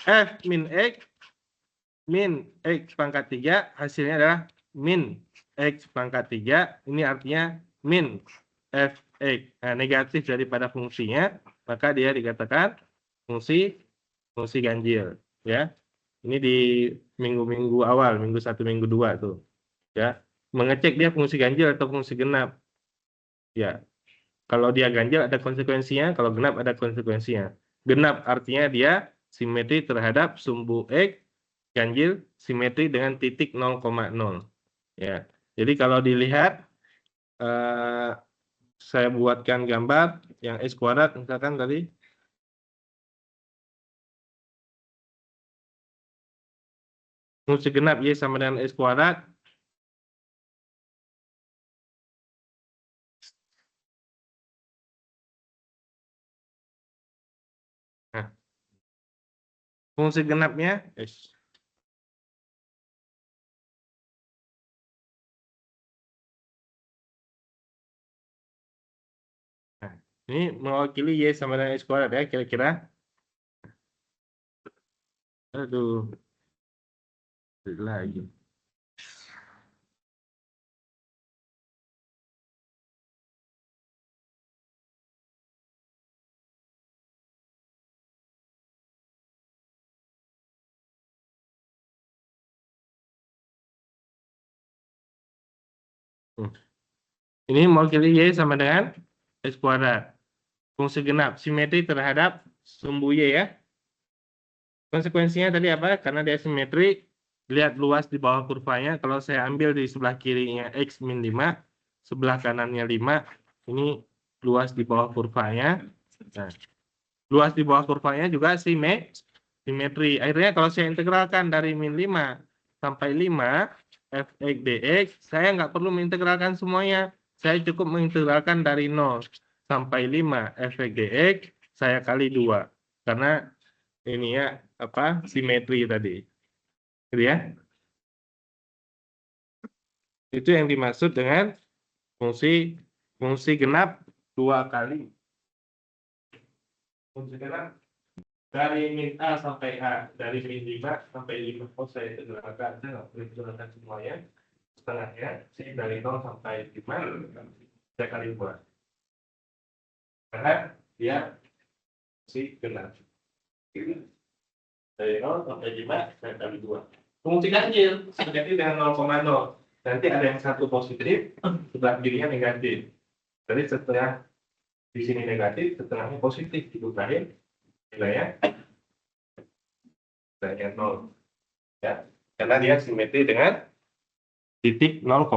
F min x pangkat 3 hasilnya adalah min x pangkat 3. Ini artinya min fx. Nah, negatif daripada fungsinya, maka dia dikatakan fungsi ganjil. Ya. Ini di minggu-minggu awal, minggu 1, minggu 2 tuh. Ya. Mengecek dia fungsi ganjil atau fungsi genap. Ya. Kalau dia ganjil ada konsekuensinya, kalau genap ada konsekuensinya. Genap artinya dia simetri terhadap sumbu X, ganjil simetri dengan titik 0,0. Ya. Jadi kalau dilihat, saya buatkan gambar yang X kuadrat, misalkan tadi. Fungsi genap Y sama dengan X kuadrat. Nah, fungsi genapnya X. Nah, ini mewakili Y sama dengan X kuadrat ya, kira-kira. Aduh, lagi. Ini mewakili Y sama dengan X kuadrat. Fungsi genap, simetri terhadap sumbu Y ya. Konsekuensinya tadi apa? Karena dia simetri, lihat luas di bawah kurvanya, kalau saya ambil di sebelah kirinya X min 5, sebelah kanannya 5, ini luas di bawah kurvanya. Nah, luas di bawah kurvanya juga simetri. Akhirnya kalau saya integralkan dari min 5 sampai 5, fx dx, saya nggak perlu mengintegralkan semuanya. Saya cukup mengintegralkan dari 0 sampai 5 fx dx, saya kali 2. Karena ini ya, simetri tadi. Gitu ya. Itu yang dimaksud dengan fungsi genap 2 kali. Fungsi genap dari min A sampai A, dari min 5 sampai 5. Oh, saya integralkan, saya nggak boleh integralkan semuanya. Setengahnya, saya dari 0 sampai 5, saya kali 2. Karena dia fungsi genap. Dari 0 sampai 5, saya kali 2. Fungsi ganjil, seperti dengan 0,0. Nanti ada yang satu positif, sebelah kirinya negatif. Jadi setelah di sini negatif, setengahnya positif, dikurangi nilainya 0. Ya, karena dia simetri dengan titik 0,0.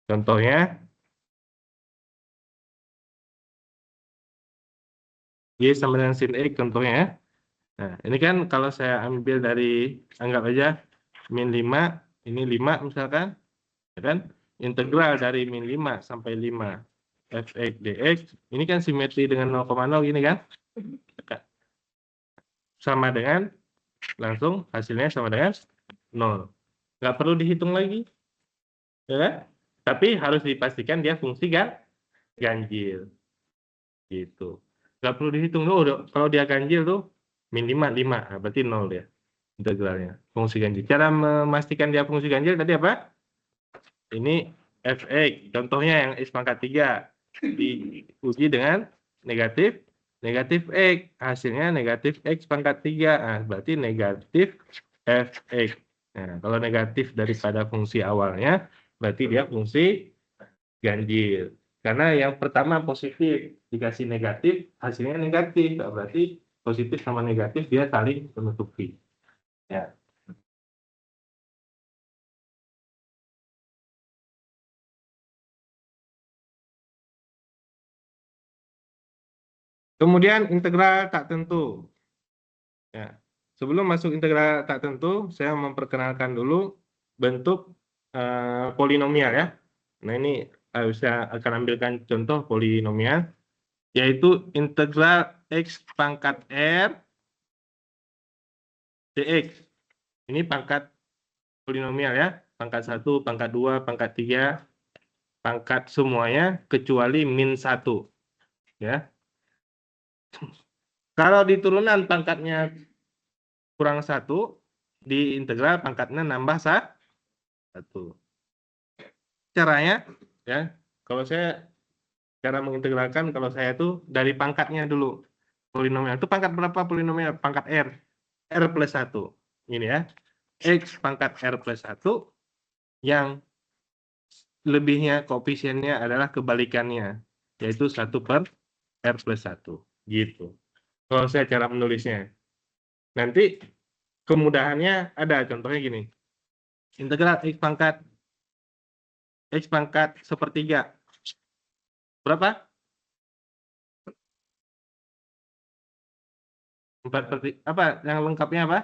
Contohnya, Y sama dengan sin X contohnya ya. Nah, ini kan kalau saya ambil dari, anggap aja, min 5, ini 5 misalkan, ya kan? Integral dari min 5 sampai 5 fx dx, ini kan simetri dengan 0,0 gini kan? Sama dengan, langsung hasilnya sama dengan 0. Nggak perlu dihitung lagi. Ya kan? Tapi harus dipastikan dia fungsi ganjil. Gitu. Nggak perlu dihitung tuh, kalau dia ganjil tuh min 5, 5. Nah, berarti 0 dia integralnya. Fungsi ganjil. Cara memastikan dia fungsi ganjil tadi apa? Ini fx, contohnya yang x pangkat 3 diuji dengan negatif x, hasilnya negatif x pangkat 3. Nah, berarti negatif fx. Nah, kalau negatif daripada fungsi awalnya, berarti dia fungsi ganjil. Karena yang pertama positif, dikasih negatif, hasilnya negatif. Berarti positif sama negatif dia saling menutupi. Ya. Kemudian integral tak tentu. Ya. Sebelum masuk integral tak tentu, saya memperkenalkan dulu bentuk polinomial ya. Nah, ini saya akan ambilkan contoh polinomial, yaitu integral x pangkat r dx. Ini pangkat polinomial ya, pangkat 1, pangkat 2, pangkat 3, pangkat semuanya kecuali min 1. Ya. Kalau di turunan pangkatnya kurang 1, di integral pangkatnya nambah 1. Caranya, ya, kalau saya cara mengintegralkan, kalau saya itu dari pangkatnya dulu. Polinomial itu pangkat berapa polinomial? Pangkat R. R plus 1. Ini ya. X pangkat R plus 1 yang lebihnya koefisiennya adalah kebalikannya, yaitu 1 per R plus 1. Gitu. Kalau saya cara menulisnya. Nanti kemudahannya ada, contohnya gini. Integral X pangkat sepertiga. Berapa? 4 per 3. Apa? Yang lengkapnya apa?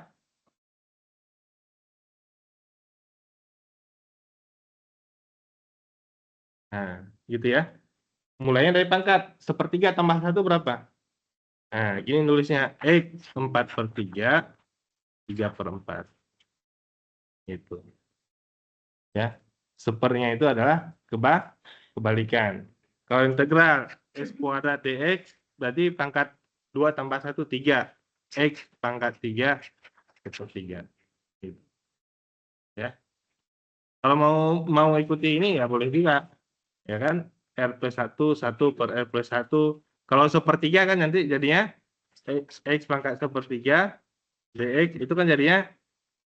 Nah, gitu ya. Mulainya dari pangkat. Sepertiga tambah 1 berapa? Nah, gini nulisnya. X 4 per 3, 3 per 4. Itu. Ya. Sepernya itu adalah kebalikan. Kalau integral x kuadrat dx, berarti pangkat 2 tambah 1, 3. X pangkat 3 per 3. Gitu. Ya. Kalau mau ikuti ini ya boleh juga. Ya kan? R plus 1, 1 per R plus 1. Kalau sepertiga kan nanti jadinya X pangkat sepertiga dx itu kan jadinya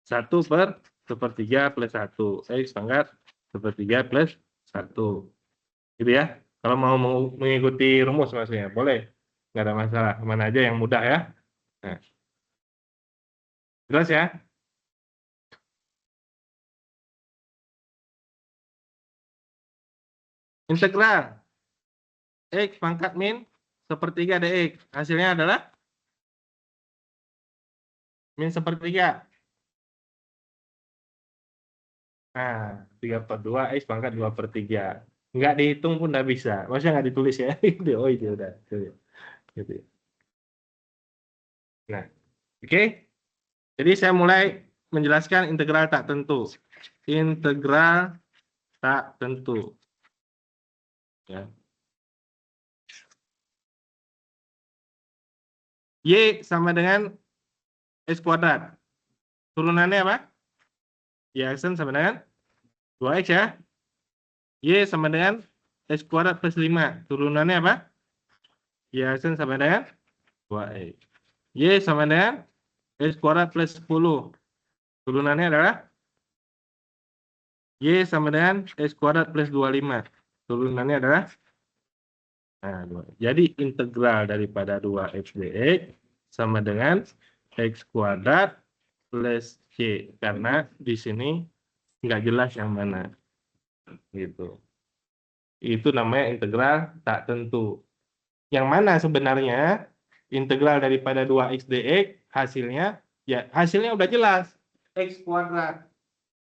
1 per sepertiga plus 1. X pangkat sepertiga plus 1. Gitu ya. Kalau mau mengikuti rumus maksudnya, boleh. Nggak ada masalah. Mana aja yang mudah ya. Nah, Jelas ya? Integral X pangkat min sepertiga dx. Hasilnya adalah min sepertiga. Nah, 3/2 X pangkat 2/3. Nggak dihitung pun nggak bisa. Maksudnya nggak ditulis ya. Oh itu udah. Gitu. Nah, oke. Jadi saya mulai menjelaskan integral tak tentu. Integral tak tentu. Ya. Y sama dengan X kuadrat. Turunannya apa? Y sama dengan 2X ya. Y sama dengan X kuadrat plus 5. Turunannya apa? Y sama dengan 2X. Y sama dengan X kuadrat plus 10. Turunannya adalah Y sama dengan X kuadrat plus 25. Turunannya adalah nah, 2. Jadi integral daripada 2X dx sama dengan X kuadrat plus C. Karena di sini nggak jelas yang mana. Gitu. Itu namanya integral tak tentu. Yang mana sebenarnya integral daripada 2x dx hasilnya ya hasilnya udah jelas x kuadrat.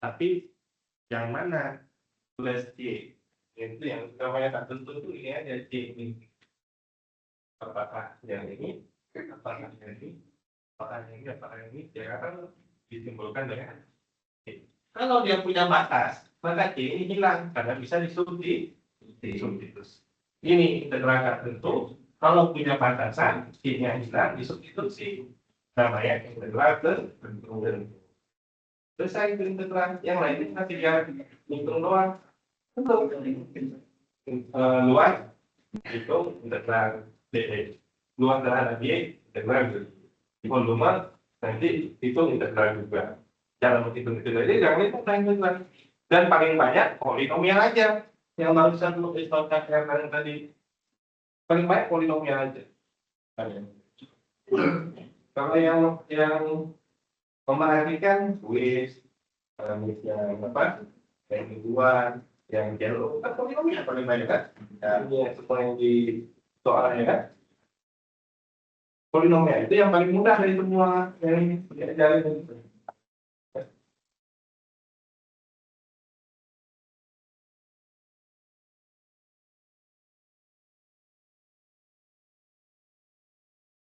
Tapi yang mana plus c itu yang namanya tak tentu itu ini aja c ini. Apakah yang ini? Apakah yang ini? Apakah yang ini? Apakah yang ini? Ya kan disimpulkan dengan c. Kalau dia punya batas, maka c ini hilang karena bisa disubstitusi. Ini integral tak tentu. Kalau punya batasan, c-nya hilang, disubstitusi. Namanya integral tertentu. Selesai itu integral. Yang lain kita tinggal hitung doang. Luas itu integral dx. Luas terhadap y integral volume nanti hitung integral juga. Cara menghitung integral jadi jangan itu integral. Dan paling banyak polinomial aja yang barusan lu istilahkan tadi. Paling banyak polinomial aja. Kalau yang memperhatikan kuis, yang apa, yang mingguan, yang jalur, kan polinomial paling banyak kan? Ya, semua yang di soalnya kan? Polinomial itu yang paling mudah dari semua yang diajarin.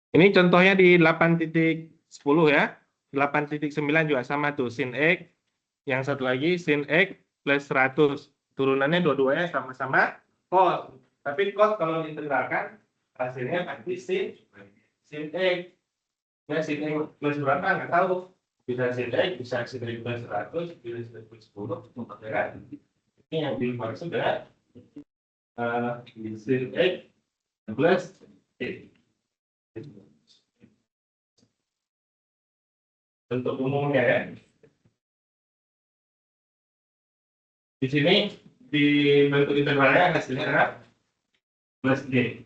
Ini contohnya di 8.10 ya. 8.9 juga sama tuh, sin X. Yang satu lagi sin X plus 100. Turunannya dua-duanya sama-sama cos. Tapi cos kalau diintegralkan hasilnya pasti sin X. Ya, sin X plus berapa nggak tahu. Bisa sin X, bisa sin X plus 100, bisa sin X plus 10. Ya kan? Ini yang dimaksud ya. Sin X plus X. Untuk umumnya ya. Di sini di bentuk integralnya hasilnya adalah plus D.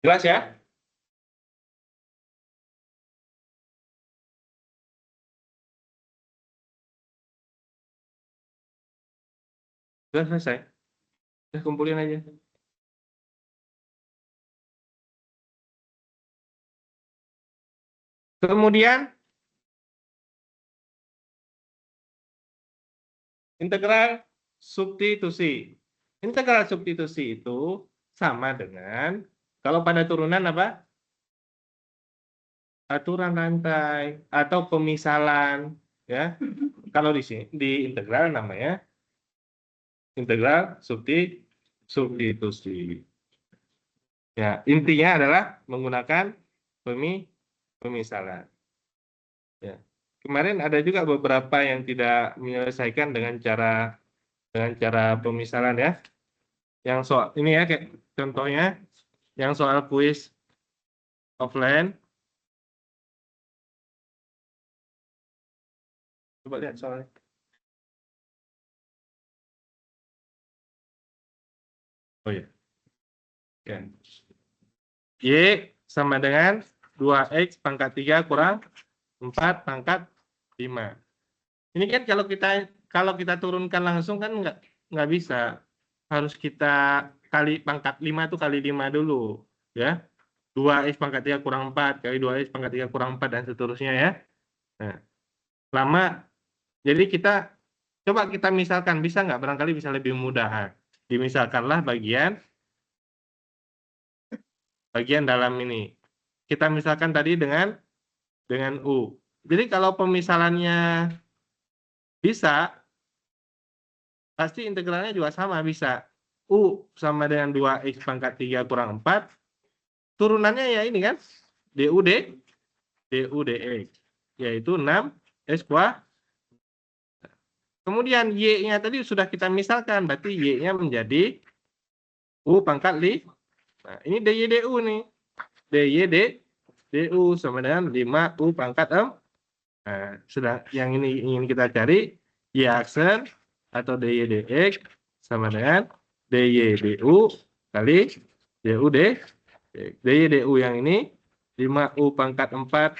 Jelas ya? Sudah selesai. Sudah kumpulin aja. Kemudian integral substitusi. Integral substitusi itu sama dengan kalau pada turunan apa? Aturan rantai atau pemisalan ya. Kalau di sini di integral namanya integral substitusi. Ya, intinya adalah menggunakan pemisalan. Ya. Kemarin ada juga beberapa yang tidak menyelesaikan dengan cara pemisalan ya. Yang soal ini ya kayak contohnya yang soal kuis offline. Coba lihat soalnya. Oh ya. Ya. Y sama dengan 2x pangkat 3 kurang 4 pangkat 5. Ini kan kalau kita turunkan langsung kan nggak bisa. Harus kita kali pangkat 5 itu kali 5 dulu, ya. 2x pangkat 3 kurang 4 kali 2x pangkat 3 kurang 4 dan seterusnya, ya. Nah, lama. Jadi coba kita misalkan, bisa nggak? Barangkali bisa lebih mudah. Dimisalkanlah bagian dalam ini. Kita misalkan tadi dengan U. Jadi kalau pemisalannya bisa, pasti integralnya juga sama, bisa. U sama dengan 2x pangkat 3 kurang 4. Turunannya ya ini kan, du dx, yaitu 6x kuadrat. Kemudian y-nya tadi sudah kita misalkan, berarti y-nya menjadi u pangkat 5. Nah, ini dy du nih. dy du sama dengan 5u pangkat 6. Nah, sudah yang ini ingin kita cari, y aksen atau dy dx sama dengan dy du kali du dx. dy du yang ini 5u pangkat 4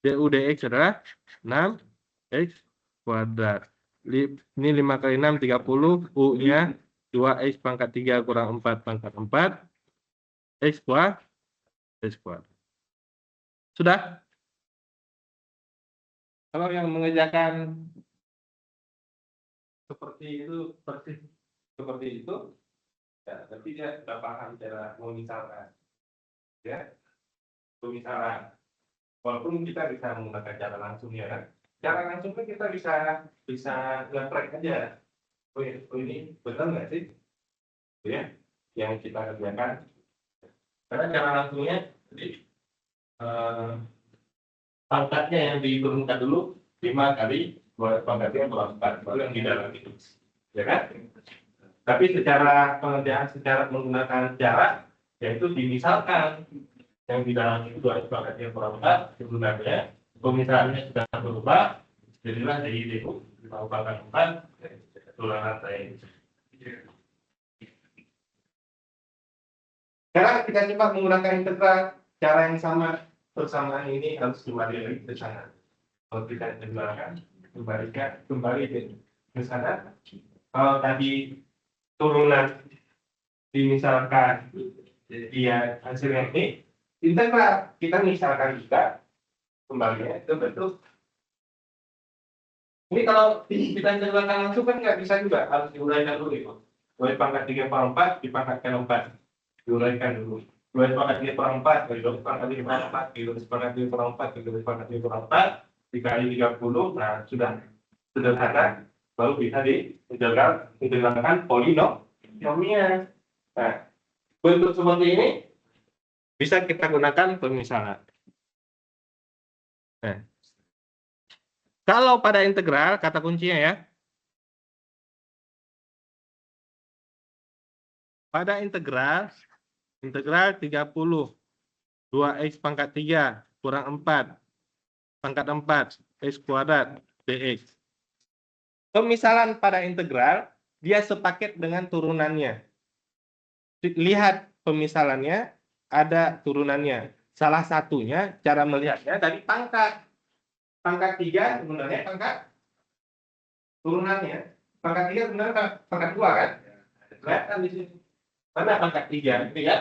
du dx adalah 6x kuadrat. Ini 5 kali 6 30, u-nya 2x pangkat 3 kurang 4 pangkat 4 x kuadrat. Sudah? Kalau yang mengerjakan seperti itu, ya, tapi dia sudah paham cara memisalkan, ya, pemisalan. Walaupun kita bisa menggunakan cara langsung, ya kan? Cara langsungnya kita bisa nge-track aja. Oh ini benar nggak sih? Ya, yang kita kerjakan. Karena cara langsungnya, jadi pangkatnya yang diturunkan dulu 5 kali pangkatnya kurang 4, baru yang di dalam itu, ya kan? Tapi secara pengerjaan, secara menggunakan cara, yaitu dimisalkan yang di dalam itu ada pangkatnya kurang 4, sebenarnya pemisalannya sudah berubah, jadilah dy du 5 pangkat 4 turunan saya. Sekarang kita coba menggunakan integral, cara yang sama. Persamaan ini harus kembali lagi ke sana. Kalau kita integralkan, kembali ke sana. Kalau tadi turunan dimisalkan dia hasilnya ini, integral kita misalkan juga kembalinya itu bentuk. Ini kalau kita integralkan langsung kan nggak bisa juga, harus diuraikan dulu itu. 2 pangkat 3 per 4 dipangkatkan 4, diuraikan dulu. 2 pangkat 3 per 4 kali 2 pangkat 5 per 4 kali 2 pangkat 3 per 4 kali 2 pangkat 3 per 4 dikali 30. Nah, sudah sederhana, baru bisa diintegralkan polinomialnya. Nah, bentuk seperti ini bisa kita gunakan pemisalan. Nah, kalau pada integral, kata kuncinya ya, pada integral 30 2x pangkat 3 kurang 4 pangkat 4 x kuadrat dx. Pemisalan pada integral dia sepaket dengan turunannya. Lihat pemisalannya ada turunannya. Salah satunya cara melihatnya dari pangkat. Pangkat 3 sebenarnya pangkat turunannya. Pangkat 3 sebenarnya pangkat 2 kan? Kelihatan di sini. Mana pangkat 3? Ini ya.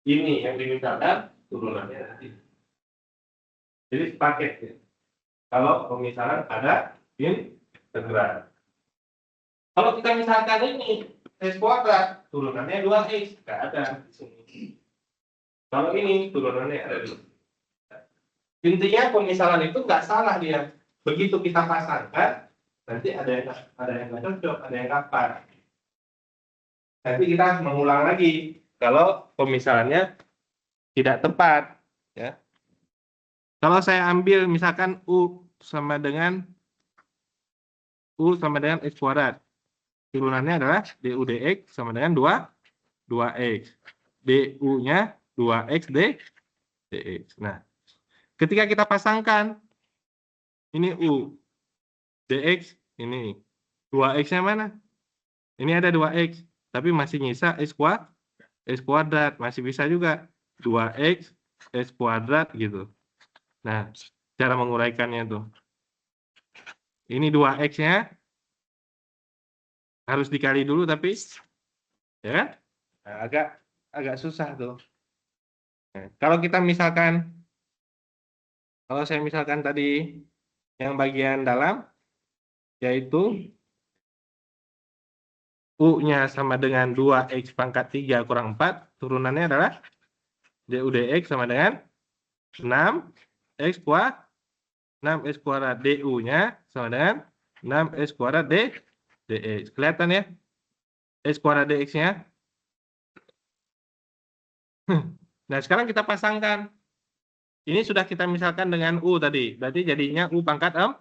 Ini yang dimisalkan turunannya nanti. Jadi sepaket ya. Kalau pemisalan ada integral. Kalau kita misalkan ini x kuadrat, turunannya 2x, nggak ada di sini. Kalau ini turunannya ada di sini. Intinya pemisalan itu nggak salah dia. Begitu kita pasangkan, nanti ada yang nggak cocok, ada yang apa. Nanti kita mengulang lagi kalau pemisalannya tidak tepat, ya. Kalau saya ambil misalkan u sama dengan x kuadrat, turunannya adalah du dx sama dengan 2x, du-nya 2x dx. Nah, ketika kita pasangkan ini u, dx ini 2x-nya mana? Ini ada 2x, tapi masih nyisa x kuadrat, masih bisa juga. 2x x kuadrat gitu. Nah, cara menguraikannya tuh. Ini 2x-nya harus dikali dulu tapi ya kan? Nah, agak susah tuh. Nah, kalau kita misalkan kalau saya misalkan tadi yang bagian dalam yaitu U-nya sama dengan 2x pangkat 3 kurang 4, turunannya adalah du dx sama dengan 6x kuadrat. 6x kuadrat du-nya sama dengan 6x kuadrat dx. Kelihatan ya? X kuadrat dx-nya. Nah, sekarang kita pasangkan. Ini sudah kita misalkan dengan U tadi. Berarti jadinya U pangkat 4.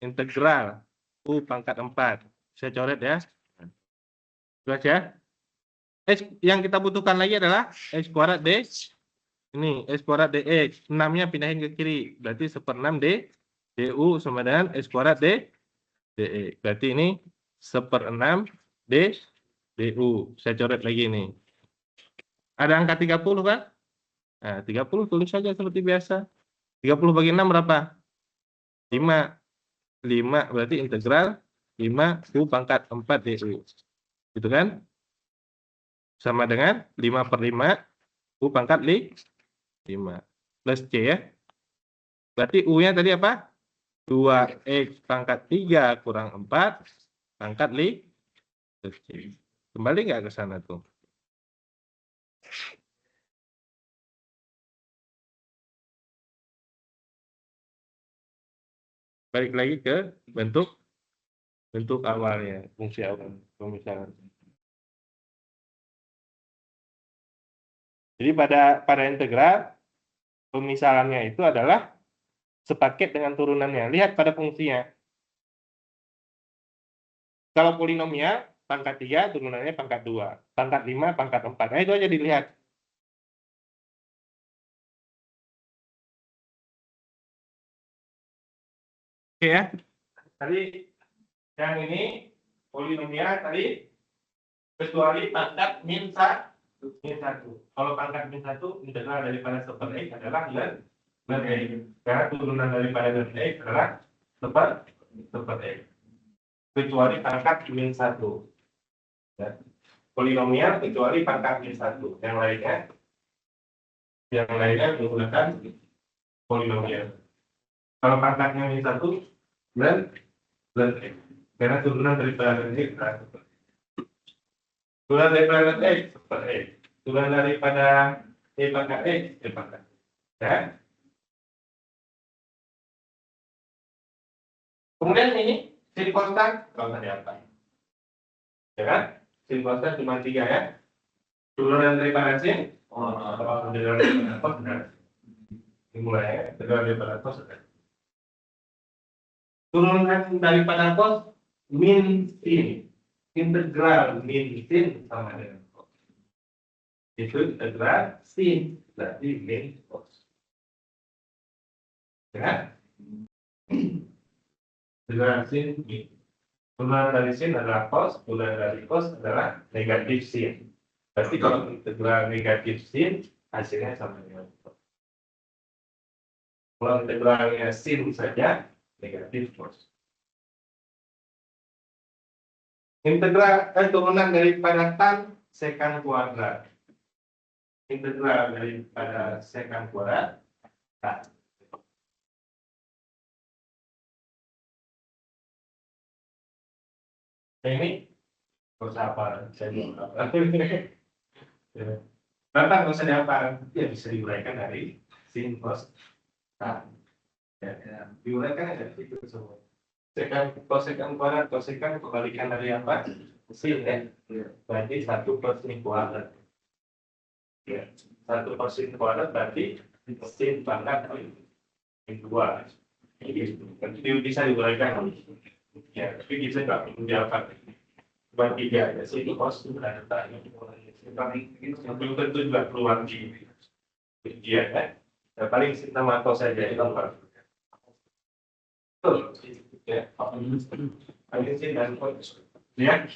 Integral U pangkat 4. Saya coret ya. Jelas ya? X yang kita butuhkan lagi adalah X kuadrat D. Ini X kuadrat dx. 6-nya pindahin ke kiri. Berarti 1/6 du sama dengan X kuadrat dx. Berarti ini 1/6 du. Saya coret lagi nih. Ada angka 30 kan? Nah, 30 tulis saja seperti biasa. 30 bagi 6 berapa? 5. 5 berarti integral 5 U pangkat 4 du. Gitu kan? Sama dengan 5/5 U pangkat 5. Plus C ya. Berarti U-nya tadi apa? 2x pangkat 3 kurang 4 pangkat 5. Plus C. Kembali nggak ke sana tuh? Balik lagi ke bentuk awalnya, fungsi awal pemisahan. Jadi pada integral pemisahannya itu adalah sepaket dengan turunannya. Lihat pada fungsinya. Kalau polinomial pangkat 3 turunannya pangkat 2, pangkat 5 pangkat 4. Nah, itu aja dilihat. Oke ya. Tadi yang ini polinomial tadi kecuali pangkat min 1. Kalau pangkat min 1 integral daripada 1/x adalah ln x. Karena turunan daripada ln x adalah 1/x. Kecuali pangkat min 1. Ya. Polinomial kecuali pangkat min 1. Yang lainnya menggunakan polinomial. Kalau pangkatnya min 1 ln x. Karena turunan daripada ln x adalah 1. Turunan daripada x, x. Turunan daripada e pangkat x, e pangkat. Ya. Kemudian ini sin konstan, kalau tadi apa? Ya kan? Sin konstan cuma 3 ya. Turunan daripada sin, turunan daripada cos benar. Dimulai ya, turunan daripada cos benar. Turunan daripada cos min sin. Integral min sin sama dengan cos. Itu integral sin, berarti min cos. Ya. Integral sin min. Turunan dari sin adalah cos, turunan dari cos adalah negatif sin. Berarti kalau integral negatif sin, hasilnya sama dengan cos. Kalau integralnya sin saja, negatif cos. Integral turunan daripada tan sekant kuadrat. Integral daripada sekant kuadrat tan. Ini apa? Saya mau apa? Bapak nggak usah dihafal, ya bisa diuraikan dari sin cos tan. Ya, diuraikan dari itu semua. Kosekan kuadrat, kosekan kebalikan dari apa? Sin ya. Berarti 1/sin kuadrat. Ya, 1/sin kuadrat berarti sin pangkat min 2. Jadi bisa diuraikan. Ya, tapi kita nggak perlu dihafal. Cuma 3 aja sin cos dan tan. Belum tentu juga keluar di ujian kan. Ya, paling sin sama cos saja itu apa? Betul. Ya, paling sin dan cos. Ya.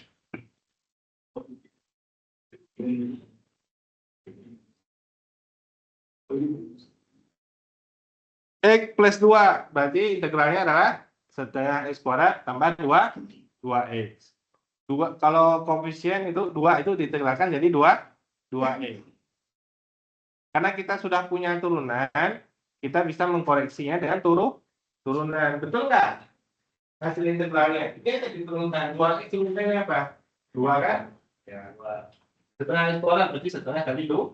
X plus 2, berarti integralnya adalah setengah X kuadrat tambah 2X. Kalau koefisien itu 2 itu diintegralkan jadi 2X. Karena kita sudah punya turunan, kita bisa mengkoreksinya dengan turunan. Betul nggak? Hasil integralnya. Ini ada diturunkan. 2X turunannya apa? 2 kan? Ya, 2. Setengah X kuadrat berarti setengah kali 2.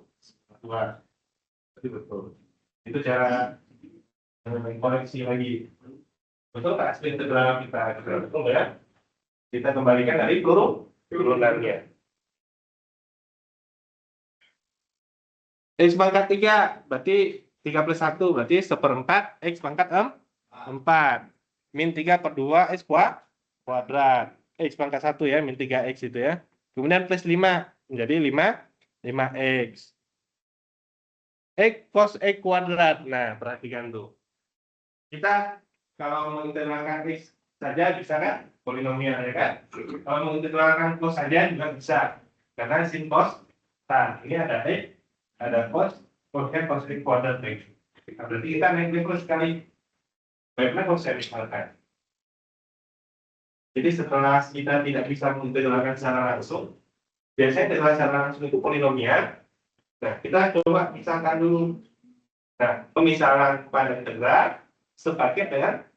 Berarti betul. Itu cara koreksi lagi. Betul nggak hasil integral kita? Betul ya? Kita kembalikan dari turunannya. X pangkat 3 berarti 3 plus 1 berarti 1/4 X pangkat 4. Min 3 per 2 X kuadrat. X pangkat 1 ya, min 3X itu ya. Kemudian plus 5 menjadi 5X. X cos X kuadrat. Nah, perhatikan tuh. Kita kalau mengintegralkan X saja bisa kan? Polinomial ya kan? Kalau mengintegralkan cos saja juga bisa. Karena sin cos tan. Ini ada X, ada cos, cosnya cos X kuadrat X. Nah, berarti kita naik level sekali. Baiklah kalau saya misalkan. Jadi setelah kita tidak bisa mengintegralkan secara langsung, biasanya integral secara langsung itu polinomial. Nah, kita coba misalkan dulu. Nah, pemisahan pada integral sepaket dengan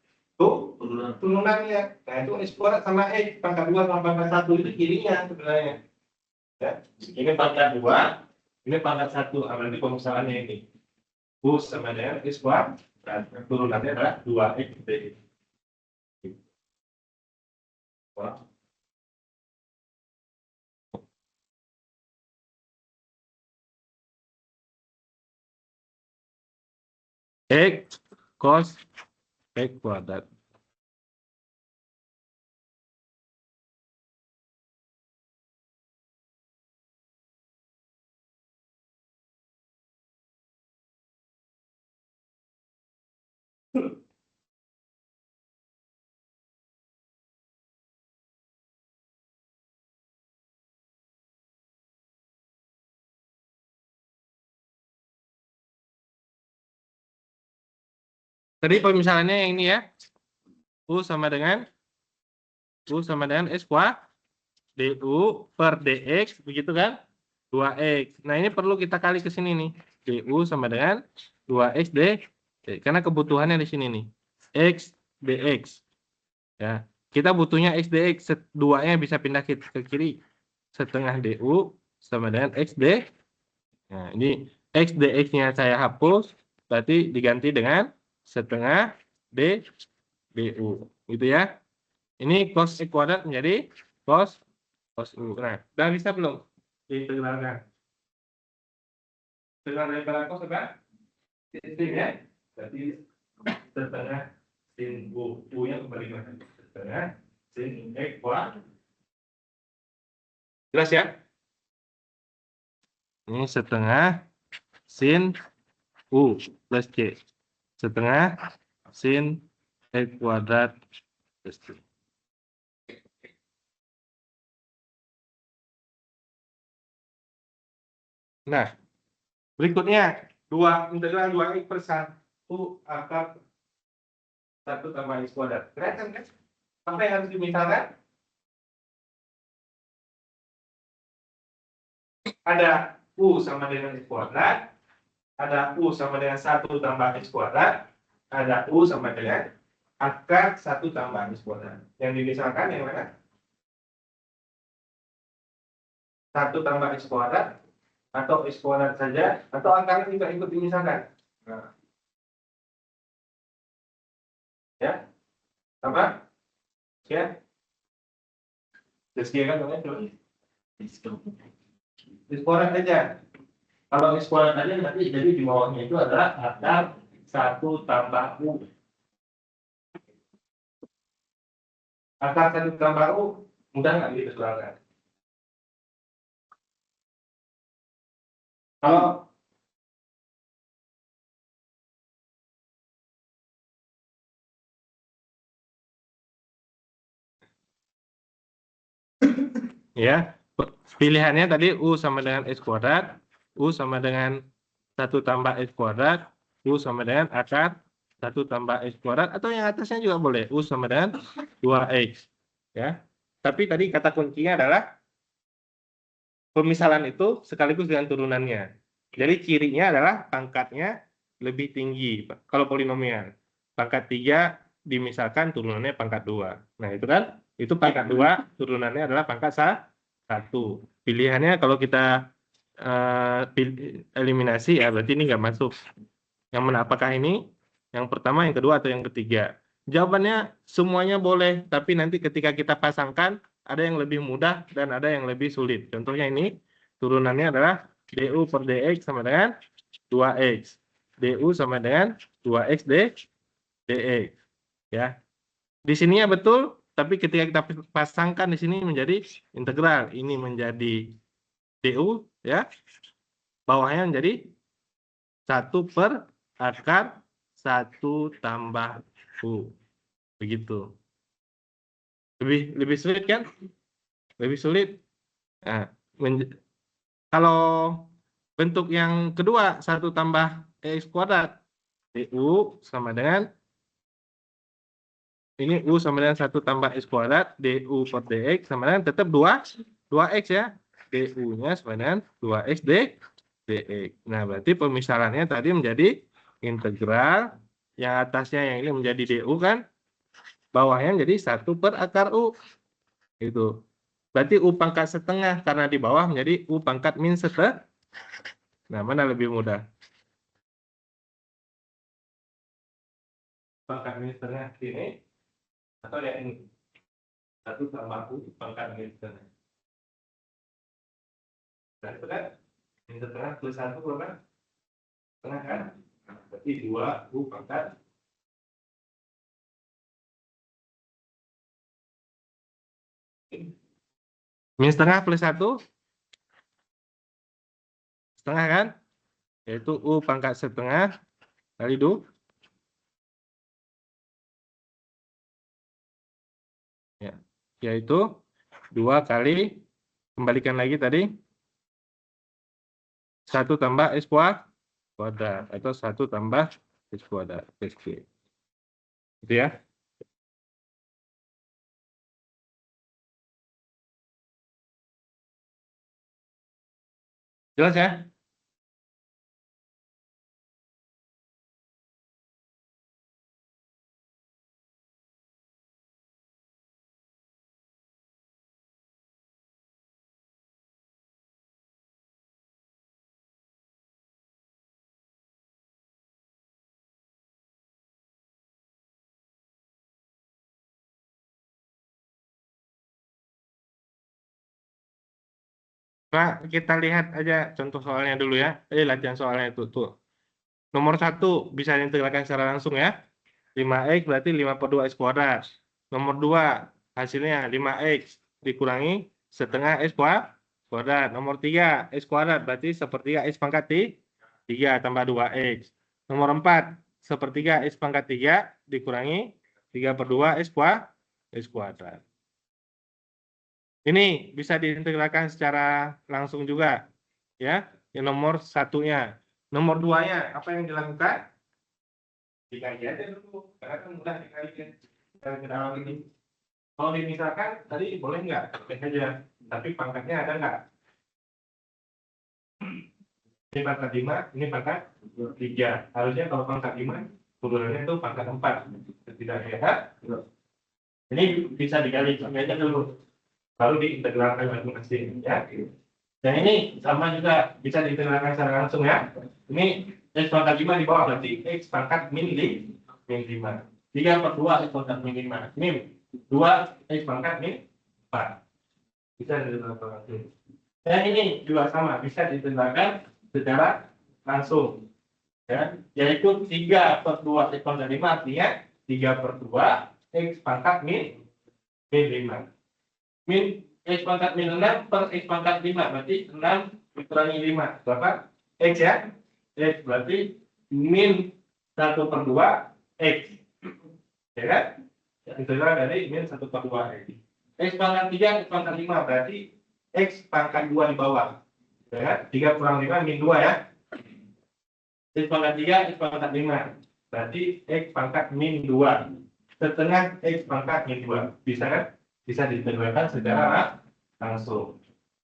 turunannya. Nah, itu X kuadrat sama X pangkat 2 sama pangkat 1 itu kirinya sebenarnya. Ya, ini pangkat 2, ini pangkat 1. Berarti pemisahannya ini. U sama dengan X kuadrat. Turunannya adalah 2X. X cos X kuadrat. Tadi pemisahannya yang ini ya. U sama dengan X kuadrat DU per DX begitu kan? 2X. Nah, ini perlu kita kali ke sini nih. DU sama dengan 2X karena kebutuhannya di sini nih. X DX. Ya. Kita butuhnya X DX, 2-nya bisa pindah ke kiri. Setengah DU sama dengan X D. Nah, ini X DX-nya saya hapus, berarti diganti dengan setengah DU. Gitu ya. Ini cos X kuadrat menjadi cos U. Nah, udah bisa belum diintegralkan? Integral dari belakang cos apa? Sin ya. Berarti setengah sin U. U-nya kembali ke setengah sin X kuadrat. Jelas ya? Ini setengah sin U plus C. Setengah sin X kuadrat plus C. Nah, berikutnya integral 2X per 1 akar 1 tambah X kuadrat. Kelihatan kan? Apa yang harus dimisalkan? Ada U sama dengan X kuadrat, ada U sama dengan 1 tambah X kuadrat, ada U sama dengan akar 1 tambah X kuadrat. Yang dimisalkan yang mana? 1 tambah X kuadrat, atau X kuadrat saja, atau akarnya juga ikut dimisalkan. Nah. Ya, apa? Ya, disediakan namanya coba. X kuadrat saja. Kalau X kuadrat saja nanti jadi di bawahnya itu adalah akar 1 tambah U. Akar 1 tambah U mudah nggak dikeluarkan? Kalau ya, pilihannya tadi U sama dengan X kuadrat, U sama dengan 1 tambah X kuadrat, U sama dengan akar 1 tambah X kuadrat, atau yang atasnya juga boleh, U sama dengan 2X. Ya. Tapi tadi kata kuncinya adalah pemisalan itu sekaligus dengan turunannya. Jadi cirinya adalah pangkatnya lebih tinggi kalau polinomial. Pangkat 3 dimisalkan turunannya pangkat 2. Nah, itu kan, itu pangkat 2, turunannya adalah pangkat 1. Pilihannya kalau kita eliminasi, ya berarti ini nggak masuk. Yang mana, apakah ini yang pertama, yang kedua, atau yang ketiga? Jawabannya semuanya boleh, tapi nanti ketika kita pasangkan, ada yang lebih mudah dan ada yang lebih sulit. Contohnya ini, turunannya adalah DU per DX sama dengan 2X. DU sama dengan 2X DX. Ya. Di sininya betul, tapi ketika kita pasangkan di sini menjadi integral. Ini menjadi DU, ya. Bawahnya menjadi 1 per akar 1 tambah U. Begitu. Lebih sulit kan? Lebih sulit. Nah, kalau bentuk yang kedua, 1 tambah X kuadrat, DU sama dengan, ini U sama dengan 1 tambah X kuadrat, DU per DX sama dengan tetap 2X ya. DU-nya sama dengan 2X DX. Nah, berarti pemisalannya tadi menjadi integral, yang atasnya yang ini menjadi DU kan, bawahnya jadi 1 per akar U. Itu. Berarti U pangkat setengah, karena di bawah menjadi U pangkat min setengah. Nah, mana lebih mudah? Pangkat min setengah ini, atau yang ini? 1 tambah U pangkat min setengah. Nah, itu kan, min setengah plus 1 berapa? Setengah kan? Berarti 2 U pangkat min setengah plus 1 setengah kan, yaitu U pangkat setengah kali 2, ya, yaitu 2 kali, kembalikan lagi tadi, 1 tambah X kuadrat, atau 1 tambah X kuadrat, XQ. Gitu ya. Jelas ya? Nah, kita lihat aja contoh soalnya dulu ya. Latihan soalnya itu tuh. Nomor 1 bisa diintegralkan secara langsung ya. 5X berarti 5 per 2X kuadrat. Nomor 2 hasilnya 5X dikurangi setengah X kuadrat. Nomor 3 X kuadrat berarti sepertiga X pangkat 3 tambah 2X. Nomor 4 sepertiga X pangkat 3 dikurangi 3 per 2 X kuadrat. Ini bisa diintegralkan secara langsung juga, ya. Yang nomor 1-nya. Nomor 2-nya, apa yang dilakukan? Dikali aja dulu, karena kan mudah dikali kan. Kita dalam ini. Kalau dimisalkan, tadi boleh nggak? Boleh aja. Tapi pangkatnya ada nggak? Ini pangkat 5, ini pangkat 3. Harusnya kalau pangkat 5, turunannya itu pangkat 4. Tidak ya? Ini bisa dikali aja dulu. Baru diintegralkan masing-masing ya. Dan ini sama juga bisa diintegralkan secara langsung ya. Ini X pangkat 5 di bawah berarti X pangkat min 5. 3 per 2 X pangkat min 5. Min 2 X pangkat min 4. Bisa diintegralkan langsung. Dan ini juga sama, bisa diintegralkan secara langsung. Ya, yaitu 3 per 2 X pangkat 5 artinya 3 per 2 X pangkat min 5. Min X pangkat min 6 per X pangkat 5 berarti 6 dikurangi 5 berapa? X ya. X berarti min 1 per 2 X, ya kan? Integral dari min 1 per 2 X. X pangkat 3 X pangkat 5 berarti X pangkat 2 di bawah, ya kan? 3 kurang 5 min 2 ya. X pangkat 3, X pangkat 5. Berarti X pangkat min 2. Setengah X pangkat min 2. Bisa kan? Bisa diterjemahkan secara langsung.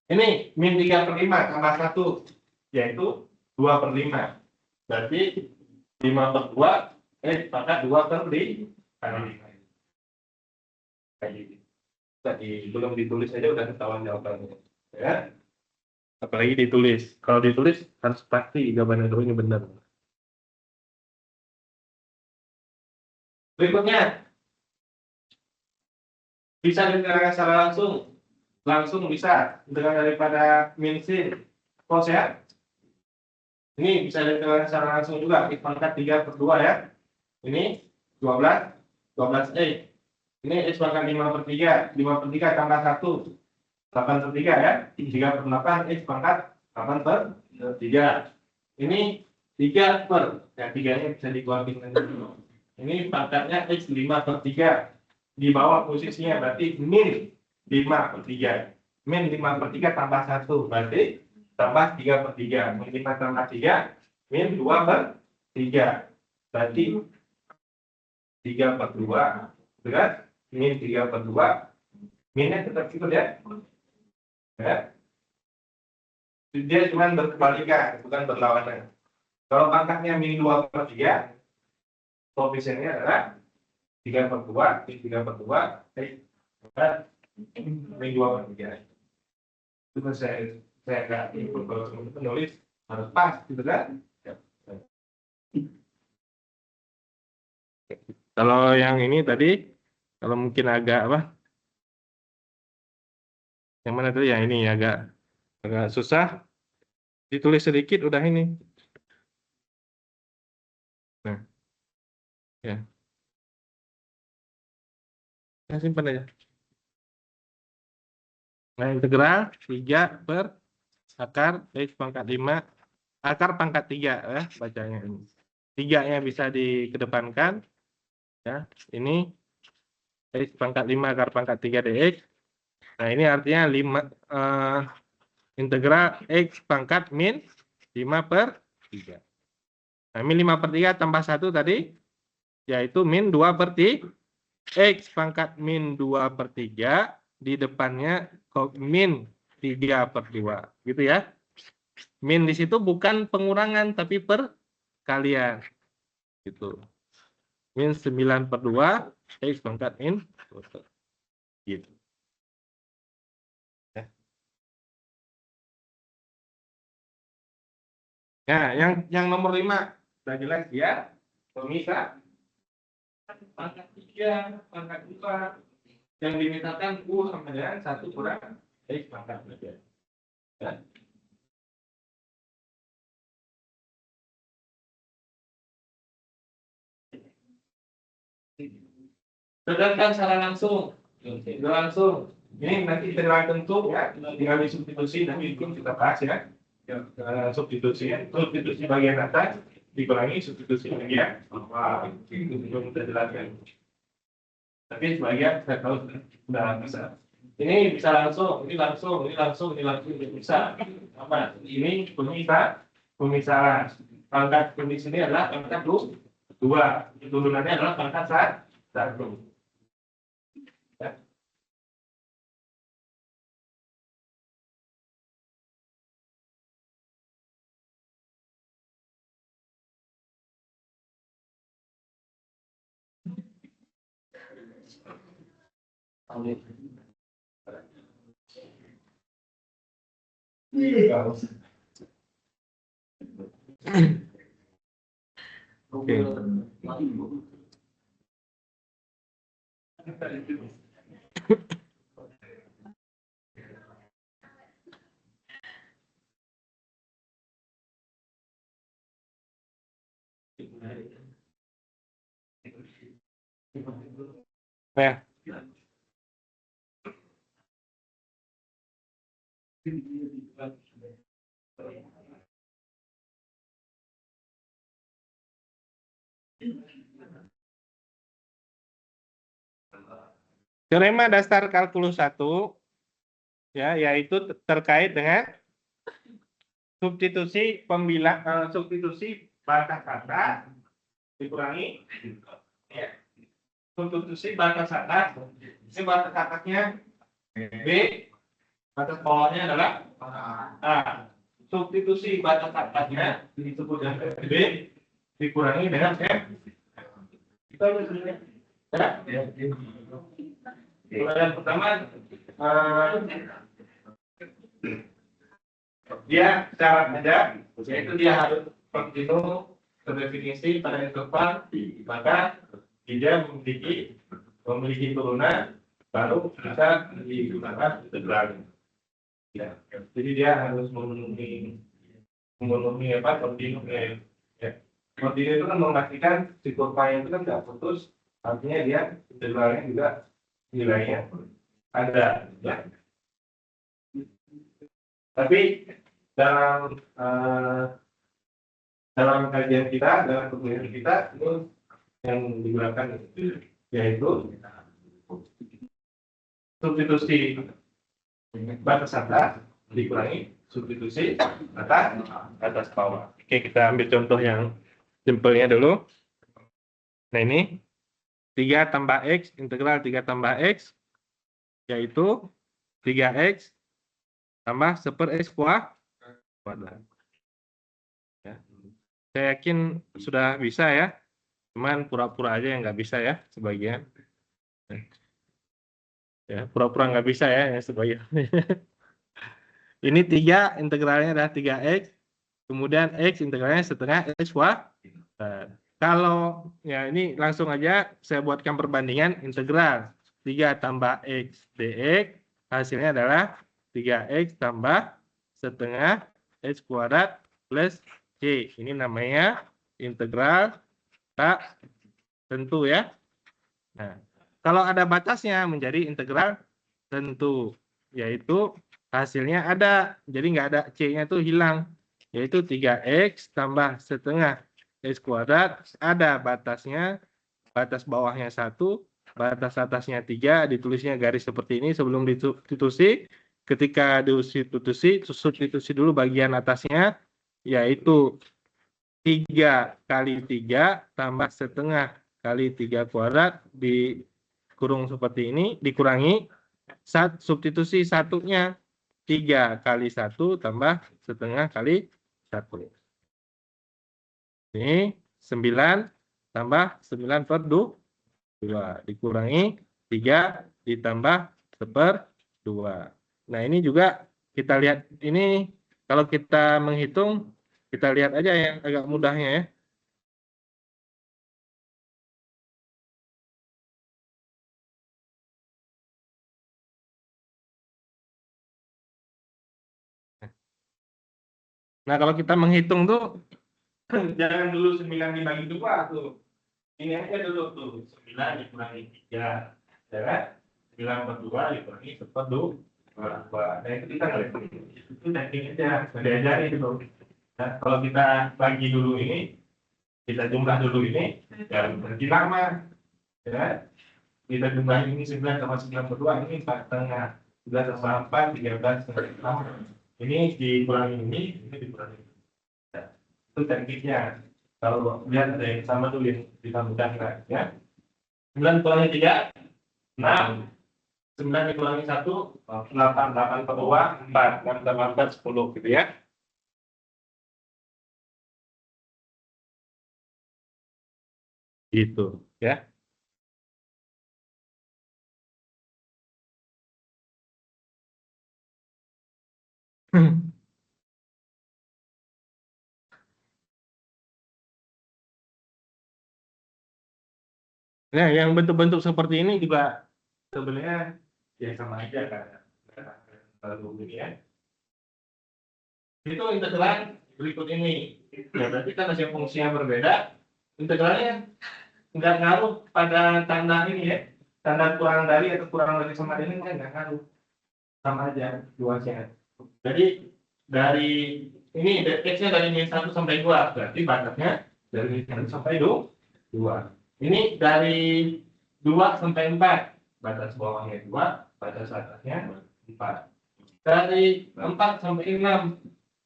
Ini min 3/5 tambah 1, yaitu 2/5. Berarti 5/2, X pangkat 2/5. Tadi belum ditulis aja udah ketahuan jawabannya. Ya. Apalagi ditulis. Kalau ditulis harus pasti jawaban ini benar. Berikutnya, bisa diterangkan secara langsung bisa dengan daripada min sin cos ya. Ini bisa diterangkan secara langsung juga. X pangkat 3/2 ya. Ini 12 ini X pangkat 5/3. 5/3 tambah 1, 8/3 ya. 3/8 X pangkat 8/3. Ini 3 per, ya 3-nya bisa dikeluarkan dulu. Ini pangkatnya X 5/3. Di bawah posisinya berarti min 5/3. Min 5/3 tambah 1 berarti tambah 3/3. Min 5 tambah 3, min 2/3. Berarti 3/2. Benar? Min 3/2. Minnya tetap ikut ya. Ya. Dia cuma berkebalikan, bukan berlawanan. Kalau pangkatnya min 2/3, koefisiennya adalah 3/2, min 3/2, min 2/3. Itu saya nggak ikut kalau penulis harus pas, gitu kan? Ya. Kalau yang ini tadi, kalau mungkin agak apa? Yang mana tuh? Yang ini agak susah. Ditulis sedikit udah ini. Nah, ya. Saya simpan aja. Nah, integral 3 per akar X pangkat 5, akar pangkat 3 ya bacanya ini. 3-nya bisa dikedepankan. Ya, ini X pangkat 5 akar pangkat 3 dx. Nah, ini artinya 5 integral X pangkat min 5/3. Nah, min 5/3 tambah 1 tadi, yaitu min 2/3. X pangkat min 2/3, di depannya min 3/2. Gitu ya. Min di situ bukan pengurangan, tapi perkalian. Gitu. Min 9/2, X pangkat min 2. Gitu. Nah, yang nomor 5 sudah jelas ya, pemisah pangkat 3, pangkat 4 yang dimintakan U sama dengan 1 kurang X pangkat 3. Ya. Sedangkan secara langsung, ini nanti integral tentu ya, tinggal disubstitusi nanti kita bahas ya. Substitusi bagian atas dikurangi substitusi bagian bawah. Itu belum kita jelaskan. Tapi sebagian saya tahu sudah bisa. Ini bisa langsung, ini langsung, bisa. Apa? Ini pemisahan. Pangkat di sini adalah pangkat 2. Turunannya adalah pangkat 1. Ya. Oke. Ya. Teorema dasar kalkulus 1 ya, yaitu terkait dengan substitusi batas atas dikurangi ya. Substitusi batas atas. Ini batas atasnya B, batas bawahnya adalah A. Substitusi batas atasnya disebut dengan B dikurangi dengan F. Kita udah ya. Yang pertama dia syarat ada, yaitu dia harus kontinu terdefinisi pada interval, maka dia memiliki turunan baru bisa digunakan integral. Ya, jadi dia harus memenuhi apa kontinu ya. Kontinu itu kan memastikan si kurvanya itu kan nggak putus, artinya dia integralnya juga nilainya ada. Ya. Tapi dalam kajian kita, dalam perkuliahan kita itu yang digunakan yaitu substitusi batas atas dikurangi substitusi atas bawah. Oke, kita ambil contoh yang simpelnya dulu. Nah ini 3 tambah X, integral 3 tambah X, yaitu 3X tambah 1/X kuadrat. Ya. Saya yakin sudah bisa ya. Cuman pura-pura aja yang nggak bisa ya sebagian. Ya, pura-pura nggak bisa ya sebagian. Ini 3 integralnya adalah 3X. Kemudian X integralnya setengah X kuadrat. Kalau ya ini langsung aja saya buatkan perbandingan integral 3 tambah X dx hasilnya adalah 3X tambah setengah X kuadrat plus C. Ini namanya integral tak tentu ya. Nah, kalau ada batasnya menjadi integral tentu, yaitu hasilnya ada, jadi nggak ada C-nya itu hilang, yaitu 3X tambah setengah X kuadrat, ada batasnya, batas bawahnya 1, batas atasnya 3, ditulisnya garis seperti ini sebelum ditutusi. Ketika substitusi dulu bagian atasnya, yaitu 3 kali 3 tambah setengah kali 3 kuadrat dikurung seperti ini, dikurangi substitusi satunya 3 kali 1 tambah setengah kali 1. Ini 9 tambah 9/2 dikurangi 3 ditambah 1/2. Nah ini juga kita lihat ini kalau kita menghitung. Kita lihat aja yang agak mudahnya ya. Nah, kalau kita menghitung tuh, jangan dulu 9 dibagi 2 tuh. Ini aja dulu tuh, 9 dikurangi 3. Ya kan? 9/2 dikurangi 1/2. Nah, itu kita nggak lihat. Itu teknik aja, diajarin itu. Nah, kalau kita bagi dulu ini, kita jumlah dulu ini, ya berarti lama. Ya, kita jumlah ini 9 sama 9/2, ini 4,5. 11 tambah 4, 13,6. Ini dikurangi ini dikurangi. Ya, itu tekniknya. Kalau lihat ada yang sama dulu yang ditambahkan ya. 9 dikurangi 3, 6. 9 dikurangi 1, 8. 8/2, 4. 6 tambah 4, 10 gitu ya. Gitu ya. Nah, yang bentuk-bentuk seperti ini juga sebenarnya ya sama aja kan. Lalu ini ya. Itu integral berikut ini. Ya, berarti kan hasil fungsinya berbeda. Integralnya nggak ngaruh pada tanda ini ya. Tanda kurang dari atau kurang dari sama ini kan nggak ngaruh. Sama aja luasnya. Jadi dari ini x-nya dari -1 sampai 2. Berarti batasnya dari -1 sampai 2. Ini dari 2 sampai 4. Batas bawahnya 2, batas atasnya 4. Dari 4 sampai 6.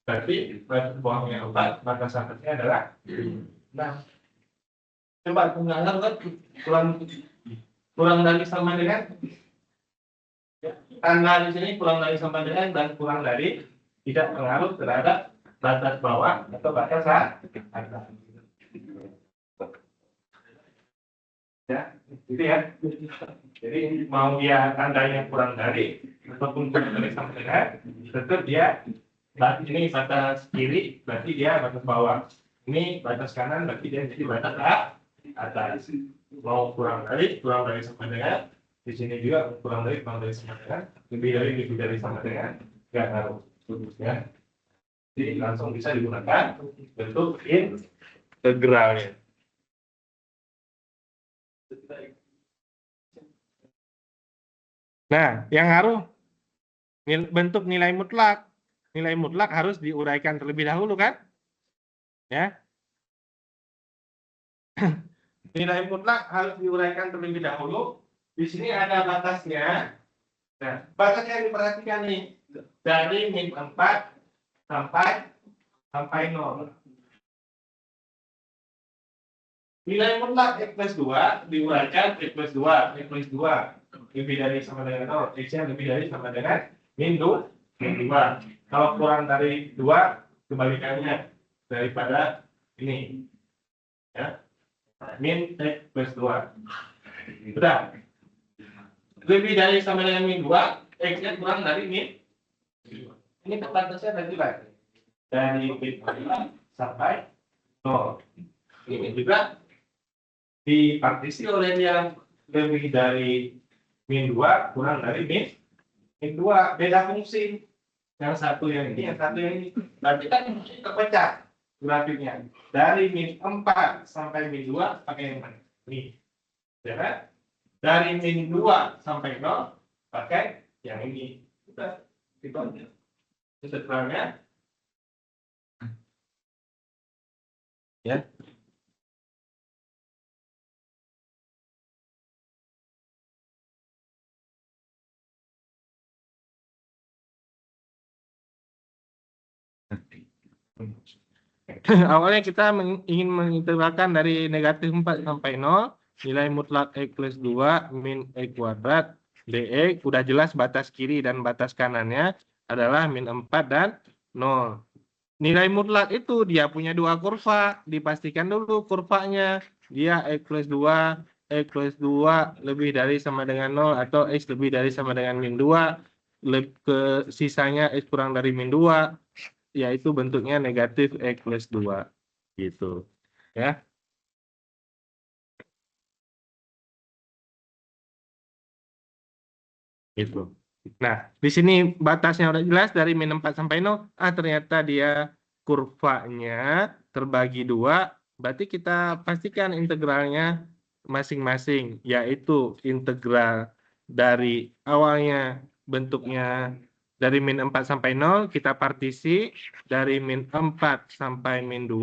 Berarti batas bawahnya 4, batas atasnya adalah 6. Coba tunggalan kan kurang dari sama dengan, tanda di sini kurang dari sama dengan dan kurang dari tidak pengaruh terhadap batas bawah atau batas atas. Ya, gitu ya. Jadi mau dia tandanya kurang dari ataupun kurang dari sama dengan, tetap dia ini batas kiri, berarti dia batas bawah. Ini batas kanan, berarti dia jadi batas atas. Mau kurang dari sama dengan, di sini juga kurang dari sama dengan, lebih dari sama dengan, nggak ngaruh. Ya. Jadi langsung bisa digunakan bentuk integralnya. Nah, yang ngaruh bentuk nilai mutlak. Nilai mutlak harus diuraikan terlebih dahulu kan? Ya. Nilai mutlak harus diuraikan terlebih dahulu. Di sini ada batasnya. Nah, batasnya yang diperhatikan nih. Dari min 4 sampai 0. Nilai mutlak X plus 2 diuraikan X plus 2. X plus 2 lebih dari sama dengan 0. X-nya lebih dari sama dengan min 2. Kalau kurang dari 2, kebalikannya daripada ini. Ya. Min X plus 2. Sudah. Lebih dari sama dengan min 2, X-nya kurang dari min 2. Ini batasnya tadi Pak. Dari min 4 sampai 0. Ini juga dipartisi oleh yang lebih dari min 2 kurang dari min 2. Beda fungsi. Yang satu yang ini, yang satu yang ini. Berarti kan terpecah grafiknya. Dari min 4 sampai min 2 pakai yang mana? Ini. Ya kan? Dari min 2 sampai 0 pakai yang ini. Sudah. Itu aja. Integralnya. Ya. Awalnya kita ingin mengintegralkan dari negatif 4 sampai 0, nilai mutlak X plus 2 min X kuadrat dx, udah jelas batas kiri dan batas kanannya adalah min 4 dan 0. Nilai mutlak itu dia punya dua kurva, dipastikan dulu kurvanya, dia X plus 2, X plus 2 lebih dari sama dengan 0 atau X lebih dari sama dengan min 2, ke sisanya X kurang dari min 2, yaitu bentuknya negatif X plus 2 gitu ya. Gitu. Nah, di sini batasnya udah jelas dari min 4 sampai 0. Ternyata dia kurvanya terbagi 2, berarti kita pastikan integralnya masing-masing, yaitu integral dari awalnya bentuknya dari min 4 sampai 0, kita partisi dari min 4 sampai min 2,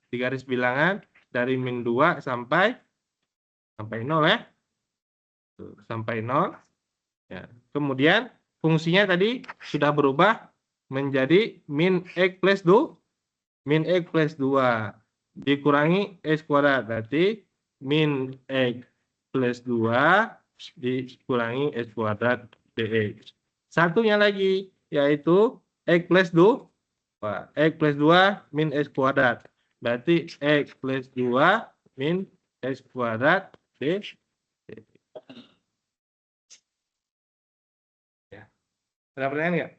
di garis bilangan dari min 2 sampai 0 ya. Sampai 0. Ya. Kemudian fungsinya tadi sudah berubah menjadi min X plus 2, min X plus 2 dikurangi X kuadrat, berarti min X plus 2 dikurangi X kuadrat dx. Satunya lagi yaitu X plus 2, X plus 2 min X kuadrat, berarti X plus 2 min X kuadrat dx. Ada pertanyaan nggak?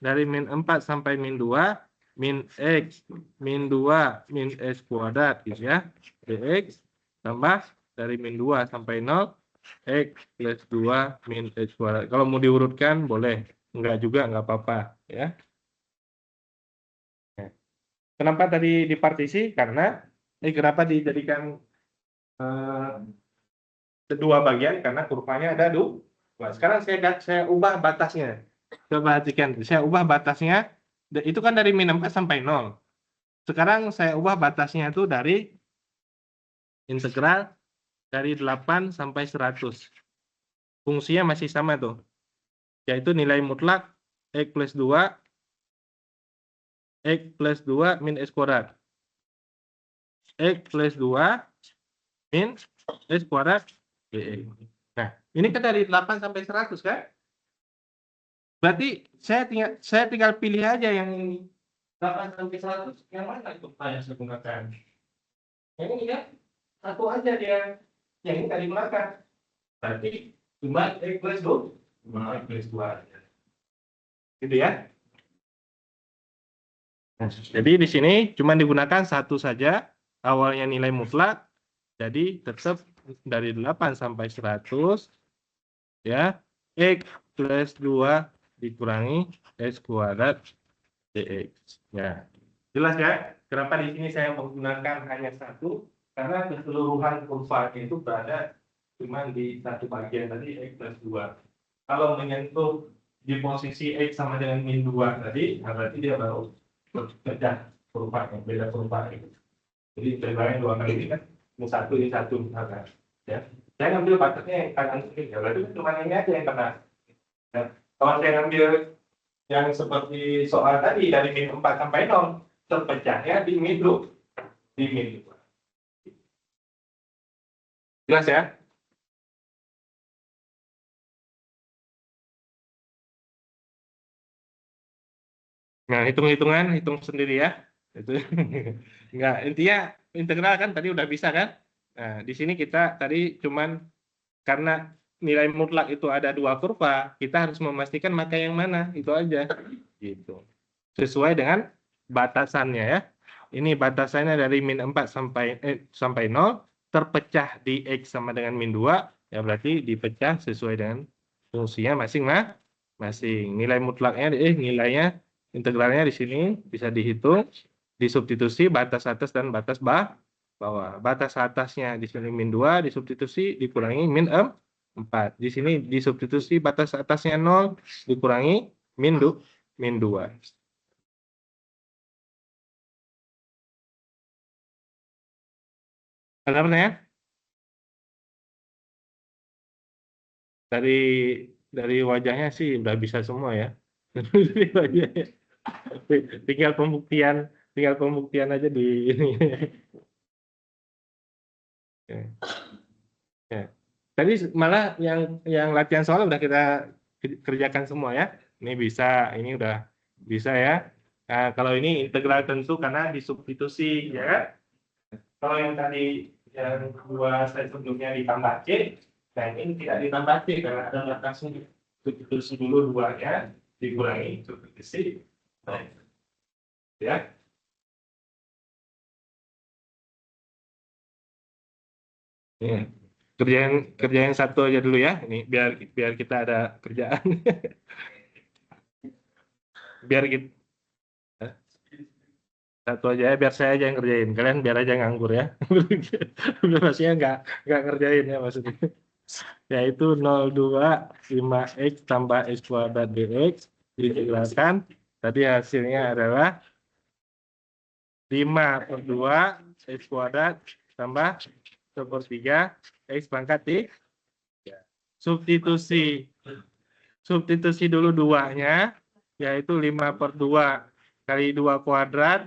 Dari min 4 sampai min 2, min X, min 2, min X kuadrat gitu ya. Dx tambah dari min 2 sampai 0, X plus 2 min X kuadrat. Kalau mau diurutkan boleh, enggak juga enggak apa-apa ya. Kenapa tadi dipartisi? Karena kenapa dijadikan kedua bagian? Karena kurvanya ada dua. Sekarang saya ubah batasnya. Coba perhatikan, saya ubah batasnya. Itu kan dari min 4 sampai 0. Sekarang saya ubah batasnya itu dari integral dari 8 sampai 100. Fungsinya masih sama tuh. Yaitu nilai mutlak X plus 2 X plus 2 min X kuadrat. X plus 2 min X kuadrat dx. Nah, ini kan dari 8 sampai 100 kan? Berarti saya tinggal pilih aja yang ini. 8 sampai 100 yang mana itu yang saya gunakan? Yang ini ya, satu aja dia. Yang ini tadi gunakan. Berarti cuma X plus 2. Cuma X plus 2 aja. Gitu ya. Nah, jadi di sini cuma digunakan satu saja, awalnya nilai mutlak, jadi tetap dari 8 sampai 100, ya, X plus 2 dikurangi X kuadrat dx. Ya, jelas ya, kenapa di sini saya menggunakan hanya satu, karena keseluruhan kurva itu berada cuma di satu bagian tadi, X plus 2. Kalau menyentuh di posisi X sama dengan min 2 tadi, berarti dia baru pecah kurvanya, beda kurva itu. Jadi integralnya dua kali ini kan, ini satu misalkan. Ya, saya ngambil batasnya yang kanan kiri, ya berarti cuma ini aja yang kena. Ya. Kalau saya ngambil yang seperti soal tadi dari min 4 sampai 0, terpecahnya di min 2. Di min 2. Jelas ya? Nah, hitung-hitungan, hitung sendiri ya. Itu enggak, intinya integral kan tadi udah bisa kan? Nah, di sini kita tadi cuman karena nilai mutlak itu ada dua kurva, kita harus memastikan maka yang mana, itu aja. Gitu. Sesuai dengan batasannya ya. Ini batasannya dari min 4 sampai 0, terpecah di X sama dengan min 2, ya berarti dipecah sesuai dengan fungsinya masing-masing. Nilai mutlaknya, nilainya integralnya di sini bisa dihitung, disubstitusi batas atas dan batas bawah. Batas atasnya di sini min 2, disubstitusi dikurangi min 4. Di sini disubstitusi batas atasnya 0, dikurangi min 2. Ada pertanyaan? Dari wajahnya sih udah bisa semua ya. Dari wajahnya. Tinggal pembuktian aja di ini. Ya. Tadi malah yang latihan soal udah kita kerjakan semua ya. Ini bisa, ini udah bisa ya. Nah, kalau ini integral tentu karena disubstitusi ya kan? Kalau yang tadi yang dua slide sebelumnya ditambah C, nah ini tidak ditambah C karena ada batasnya. Substitusi dulu duanya, dikurangi substitusi. Nah, ya. Ya. Kerjain satu aja dulu ya. Ini biar kita ada kerjaan. Biar kita satu aja ya, biar saya aja yang kerjain. Kalian biar aja nganggur ya. Maksudnya nggak ngerjain ya maksudnya. Yaitu 0,25 X tambah X kuadrat dx dijelaskan. Tadi hasilnya adalah 5/2 X kuadrat tambah 1/3 X pangkat di substitusi. Substitusi dulu duanya, yaitu 5/2 kali 2 kuadrat,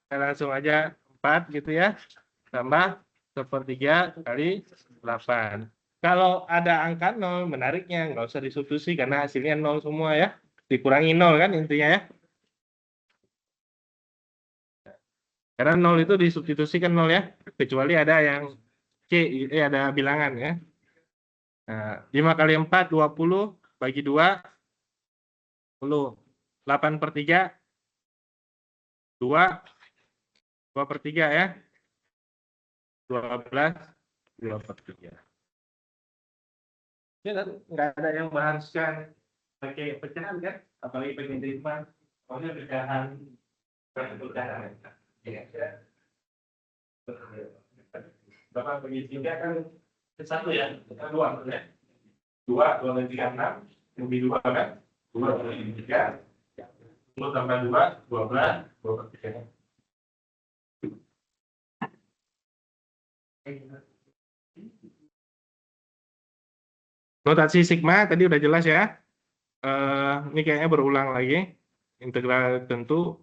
langsung aja 4 gitu ya, tambah 1/3 kali 8. Kalau ada angka 0, menariknya nggak usah disubstitusi karena hasilnya 0 semua ya, dikurangi 0 kan intinya ya. Karena 0 itu disubstitusikan 0 ya, kecuali ada yang C, ada bilangan ya. Nah, 5 kali 4, 20, bagi 2, 10. 8/3, 2/3 ya. 12, 2/3. Ya kan, nggak ada yang mengharuskan pakai pecahan kan, apalagi pakai derivan. Pokoknya pecahan. Ya. Bapak bagi 3 kan satu ya, kita 2 ya. 2 kali 3, 6, lebih 2 kan? 2 kali 3, 10 tambah 2, 12, 2/3. Notasi sigma tadi udah jelas ya. Ini kayaknya berulang lagi. Integral tentu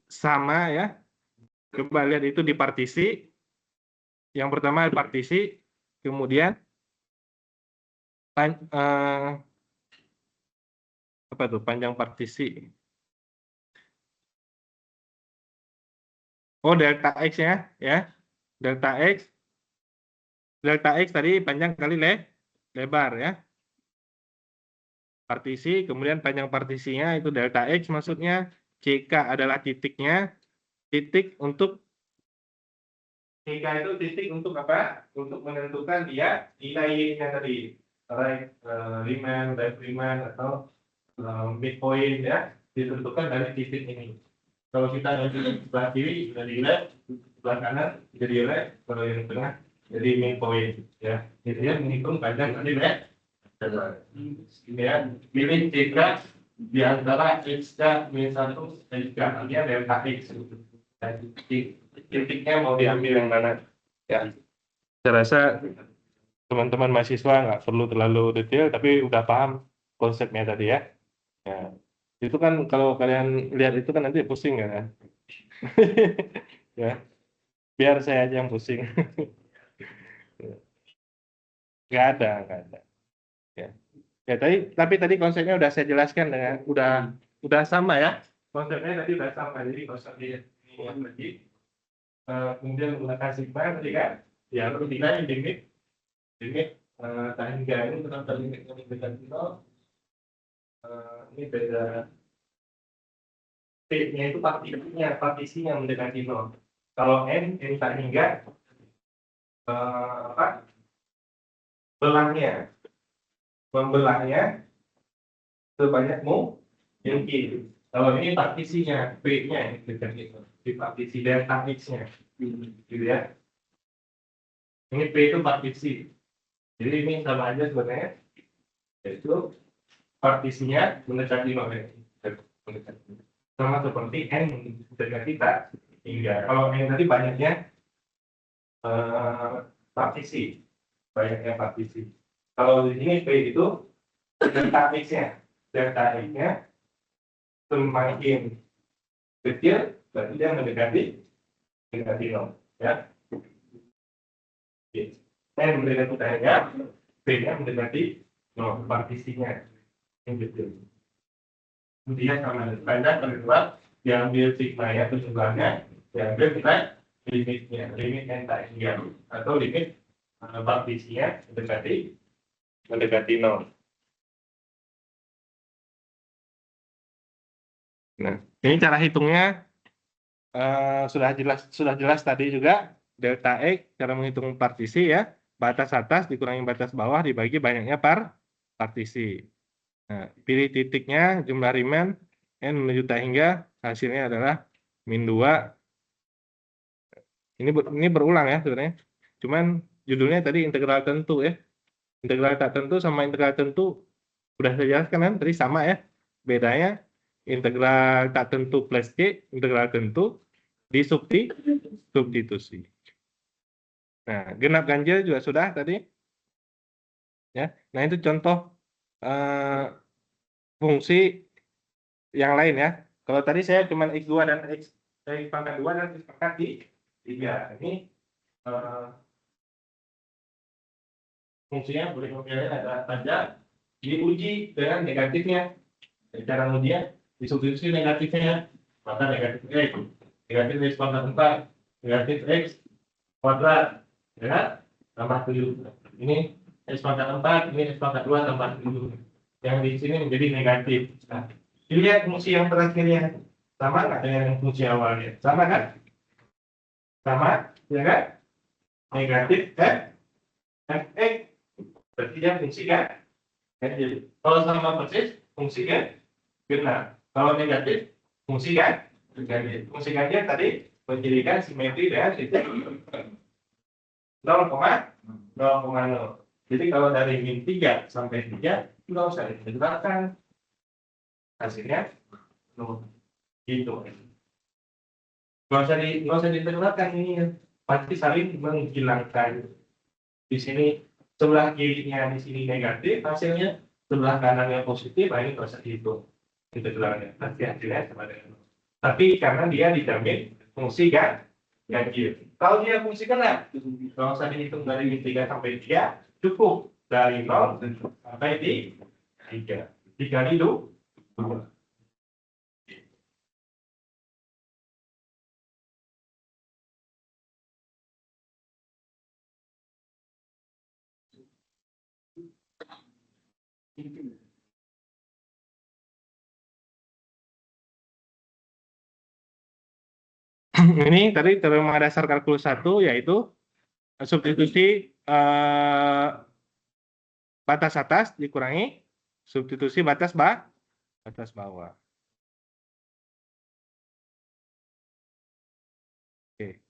sama ya. Coba lihat itu di partisi. Yang pertama partisi, kemudian apa tuh panjang partisi? Oh, delta X-nya ya. Delta X tadi panjang kali lebar ya. Partisi, kemudian panjang partisinya itu delta X maksudnya. CK adalah titiknya. Titik untuk CK itu titik untuk apa? Untuk menentukan dia nilai Y-nya tadi. Right Riemann, left Riemann, atau midpoint ya. Ditentukan dari titik ini. Kalau kita di sebelah kiri jadi left, sebelah kanan jadi right, kalau yang tengah jadi midpoint ya. Itu ya menghitung panjang tadi left. Ini ya, pilih CK di antara X-nya -1 dan X-nya delta X. Titiknya mau diambil yang mana? Ya, saya rasa teman-teman mahasiswa nggak perlu terlalu detail, tapi udah paham konsepnya tadi ya. Ya, itu kan kalau kalian lihat itu kan nanti pusing kan? Ya, biar saya aja yang pusing. Nggak ada. Ya. Ya, tapi tadi konsepnya udah saya jelaskan dengan udah sama ya. Konsepnya tadi udah sama. Jadi konsep diulang lagi. Kemudian menggunakan sigma tadi kan. Ya, ketika limit tangga ini terhadap limit yang beda nol. Ini beda P-nya itu partisinya mendekati nol. Kalau N tak hingga apa? Membelahnya sebanyak mungkin. Kalau ini partisinya, P-nya di partisi delta X-nya, gitu ya. Ini P itu partisi. Jadi ini sama aja sebenarnya, yaitu partisinya mendekati nol. Sama seperti N mendekati tak hingga. Kalau N tadi banyaknya partisi, Kalau di sini P itu delta X-nya semakin kecil, berarti dia mendekati nol, ya. N mendekati tangga, P-nya mendekati nol, partisinya yang kecil. Kemudian sama standar kedua diambil sigma ya sebelahnya, diambil kita limitnya, limit n tak hingga atau limit partisinya mendekati nol. Nah, ini cara hitungnya sudah jelas tadi juga. Delta X cara menghitung partisi ya, batas atas dikurangi batas bawah dibagi banyaknya partisi. Nah, pilih titiknya, jumlah Riemann, N menuju tak hingga, hasilnya adalah -2. Ini berulang ya sebenarnya. Cuman judulnya tadi integral tentu ya. Integral tak tentu sama integral tentu sudah saya jelaskan kan tadi sama ya. Bedanya integral tak tentu plus C, integral tentu disubstitusi. Nah, genap ganjil juga sudah tadi. Ya. Nah, itu contoh fungsi yang lain ya. Kalau tadi saya cuma X2 dan X pangkat 2 dan X pangkat 3. Ini fungsinya boleh memilih adalah saja diuji dengan negatifnya. Cara ujian disubstitusi negatifnya, maka negatif X pangkat 4, negatif X kuadrat, ya, tambah 7. Ini X pangkat 4, ini X pangkat 2 tambah 7. Yang di sini menjadi negatif. Nah, dilihat fungsi yang terakhirnya sama nggak dengan yang fungsi awalnya? Sama kan? Sama, ya kan? Negatif Fx berarti dia fungsi kan? Jadi kalau sama persis fungsi kan? Benar. Kalau negatif fungsi kan? Ganjil. Fungsi ganjil tadi menjadikan simetri dengan titik 0,0. Jadi kalau dari -3 sampai 3 nggak usah ditentukan, hasilnya 0. Gitu. Nggak usah ditentukan, ini pasti saling menghilangkan. Di sini sebelah kirinya di sini negatif, hasilnya sebelah kanannya positif, ini nggak usah dihitung integralnya. Nanti hasilnya sama dengan 0. Tapi karena dia dijamin fungsi ganjil. Kalau dia fungsi genap, kalau usah dihitung dari min 3 sampai 3, cukup dari 0 sampai di 3. Dikali 2. Ini tadi teorema dasar kalkulus 1 yaitu substitusi batas atas dikurangi substitusi batas bawah. Oke.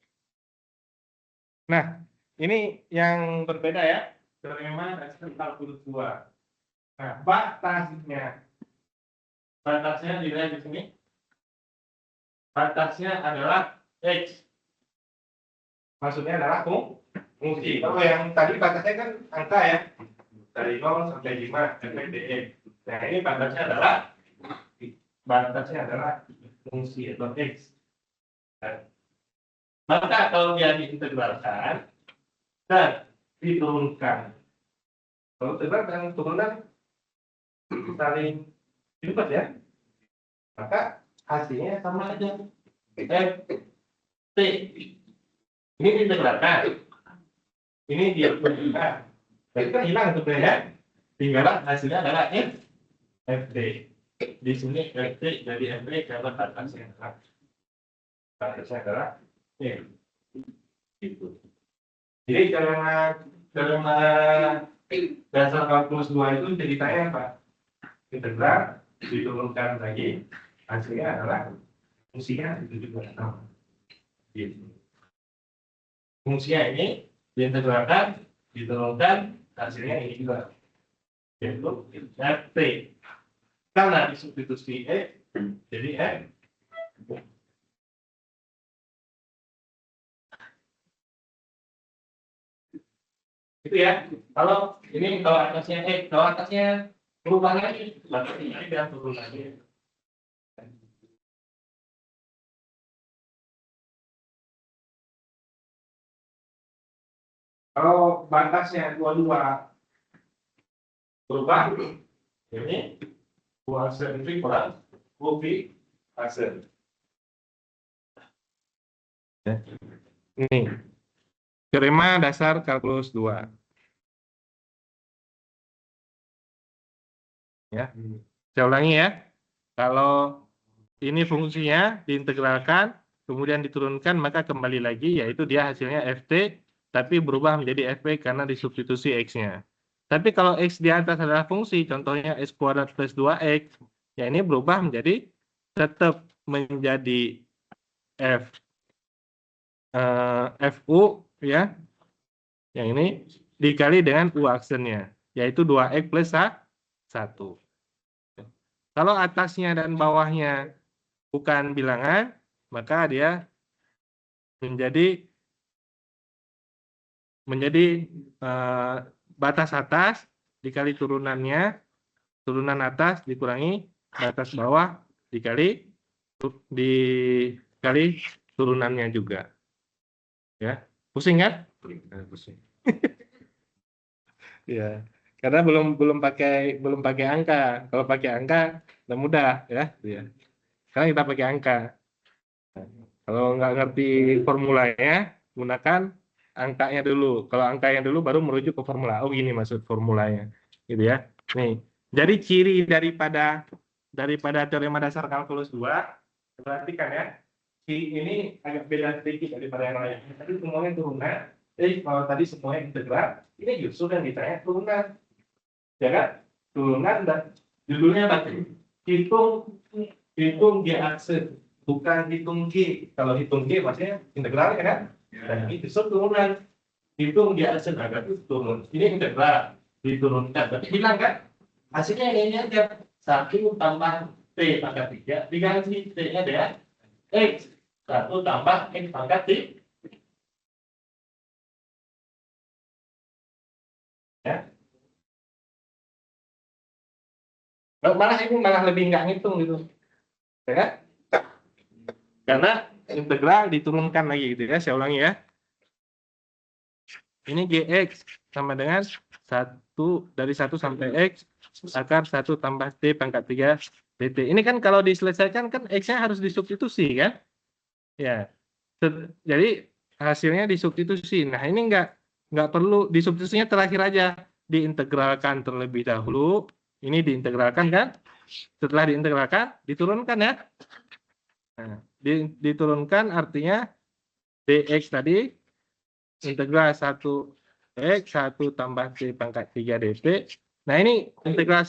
Nah, ini yang berbeda ya. Teorema dasar kalkulus 2. Nah, batasnya dilihat di sini. Batasnya adalah X. Maksudnya adalah fungsi. Kalau yang tadi batasnya kan angka ya. Dari 0 sampai 5 fdx. Nah, ini batasnya adalah fungsi atau X. Nah, maka kalau dia diintegralkan dan diturunkan. Kalau integral dan turunan saling bebas ya. Maka hasilnya sama aja. T. Ini diintegralkan. Ini dia turunkan. Jadi kan hilang sebenarnya. Tinggal hasilnya adalah FT. Di sini FT jadi FT karena batasnya adalah gitu. Jadi karena dasar kalkulus 2 itu ceritanya apa? Integral diturunkan lagi, hasilnya adalah fungsinya itu juga sama. Gitu. Fungsinya ini diintegralkan, diturunkan, hasilnya ini juga. Yaitu FT. Karena disubstitusi jadi F. Itu ya. Kalau atasnya berubah lagi, berarti ini dia turun lagi. Kalau batasnya 22 berubah, ini kuasa ini kurang, lebih hasil. Ini teorema dasar kalkulus 2. Ya, saya ulangi ya. Kalau ini fungsinya diintegralkan, kemudian diturunkan, maka kembali lagi, yaitu dia hasilnya FT, tapi berubah menjadi FP karena disubstitusi X-nya. Tapi kalau X di atas adalah fungsi, contohnya X kuadrat plus 2X, ya ini berubah menjadi, tetap menjadi FU, ya. Yang ini dikali dengan U aksennya, yaitu 2X plus 1. Kalau atasnya dan bawahnya bukan bilangan, maka dia menjadi batas atas dikali turunannya, turunan atas dikurangi batas bawah dikali turunannya juga. Ya, pusing kan? Pusing. Ya, karena belum pakai angka. Kalau pakai angka udah mudah ya. Sekarang kita pakai angka. Kalau nggak ngerti formulanya, gunakan angkanya dulu. Kalau angkanya dulu baru merujuk ke formula. Oh, gini maksud formulanya. Gitu ya. Nih, jadi ciri daripada teorema dasar kalkulus 2, perhatikan ya. Ini agak beda sedikit daripada yang lain. Tadi semuanya turunan. Jadi kalau tadi semuanya integral, ini justru yang ditanya turunan. Ya kan? Turunan dan judulnya tadi hitung G akse, bukan hitung G. Kalau hitung G maksudnya integral ya kan? Dan ini justru turunan. Hitung G akse agak itu turun. Ini integral diturunkan, tapi hilang kan? Hasilnya ini aja 1 tambah T pangkat 3 diganti T-nya dengan X. 1 tambah X pangkat 3. Ya. Malah ini lebih nggak ngitung gitu. Ya kan? Karena integral diturunkan lagi gitu ya. Saya ulangi ya. Ini gx sama dengan 1 dari 1 sampai x akar 1 tambah t pangkat 3 dt. Ini kan kalau diselesaikan kan x-nya harus disubstitusi kan? Ya. Jadi hasilnya disubstitusi. Nah, ini nggak perlu disubstitusinya terakhir aja. Diintegralkan terlebih dahulu. Ini diintegralkan kan? Setelah diintegralkan diturunkan ya. Nah, diturunkan artinya dx tadi integral 1x 1 tambah t pangkat 3 dt. Nah, ini integral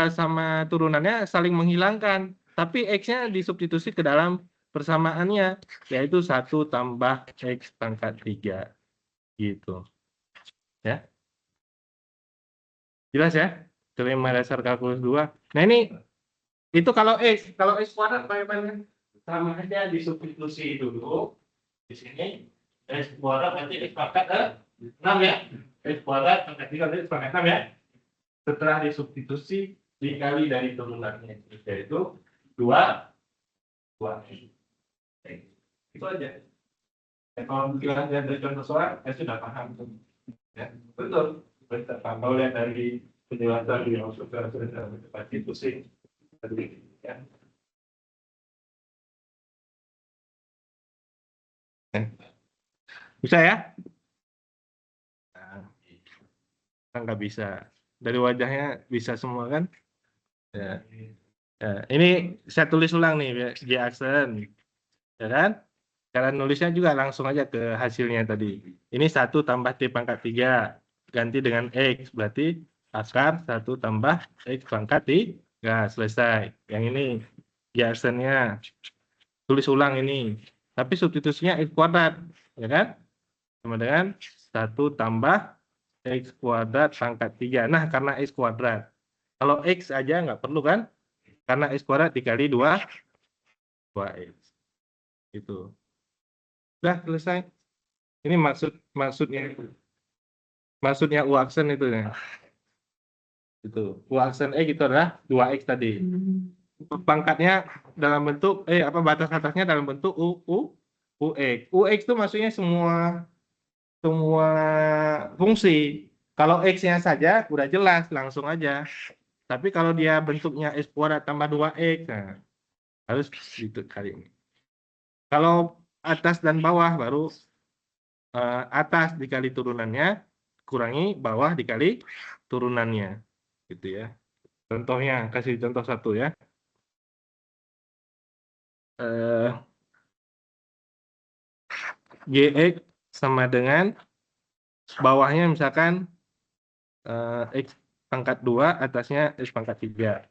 sama turunannya saling menghilangkan, tapi x-nya disubstitusi ke dalam persamaannya, yaitu 1 tambah x pangkat 3 gitu. Ya. Jelas ya? Teorema dasar kalkulus 2. Nah, ini itu kalau x kuadrat bagaimana? Sama aja disubstitusi dulu di sini. X kuadrat nanti x pangkat 6 ya. X kuadrat pangkat 3 nanti x pangkat 6 ya. Setelah disubstitusi dikali dari turunannya, yaitu 2 itu aja. Ya, kalau kita lihat dari contoh soal, saya sudah paham. Ya, betul. Kalau lihat dari penjelasan yang sudah pasti pusing. Ya. Bisa ya? Nah, nggak bisa. Dari wajahnya bisa semua kan? Ya. Ya. Ini saya tulis ulang nih, G aksen, ya kan? Cara nulisnya juga langsung aja ke hasilnya tadi. Ini 1 tambah t pangkat 3 ganti dengan x, berarti akar 1 tambah x pangkat 3, selesai. Yang ini G aksennya tulis ulang ini. Tapi substitusinya x kuadrat, ya kan? Sama dengan 1 tambah x kuadrat pangkat 3. Nah, karena x kuadrat. Kalau x aja nggak perlu kan? Karena x kuadrat dikali 2x. Itu. Udah selesai. Ini maksudnya U aksen itu ya. Itu. U aksen itu adalah 2x tadi. Pangkatnya dalam bentuk batas atasnya dalam bentuk UX. UX itu maksudnya semua fungsi. Kalau X-nya saja udah jelas langsung aja. Tapi kalau dia bentuknya X kuadrat tambah 2X, nah, harus itu kali ini. Kalau atas dan bawah baru atas dikali turunannya kurangi bawah dikali turunannya, gitu ya. Contohnya, kasih contoh satu ya. Gx sama dengan bawahnya misalkan x pangkat 2, atasnya x pangkat 3.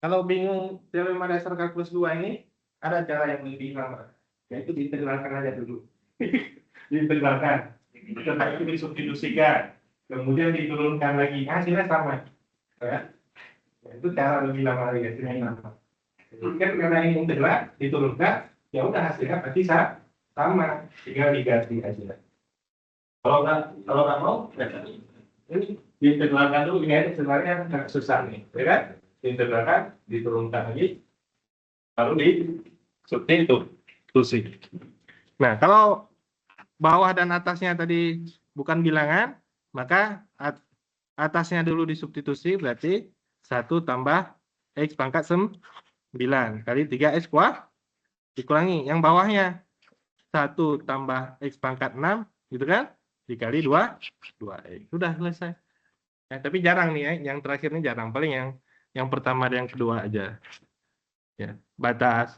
Kalau bingung teorema dasar kalkulus 2 ini, ada cara yang lebih lama, yaitu diintegralkan aja dulu. Diintegralkan, setelah itu disubstitusikan, kemudian diturunkan lagi, hasilnya sama. Ya. Itu cara lebih lama lagi, hasilnya sama. Jadi kan karena ini integral, diturunkan, ya udah hasilnya pasti sama, tinggal diganti aja. Kalau nggak mau, ini diintegralkan dulu, ini sebenarnya agak susah nih, ya kan? Diintegralkan, diturunkan lagi, lalu disubstitusi. Nah, kalau bawah dan atasnya tadi bukan bilangan, maka atasnya dulu disubstitusi, berarti 1 tambah x pangkat 9 kali 3x kuadrat dikurangi. Yang bawahnya 1 tambah x pangkat 6, gitu kan? Dikali 2x. Sudah selesai. Ya, tapi jarang nih ya, yang terakhir ini jarang. Paling yang pertama dan yang kedua aja. Ya, batas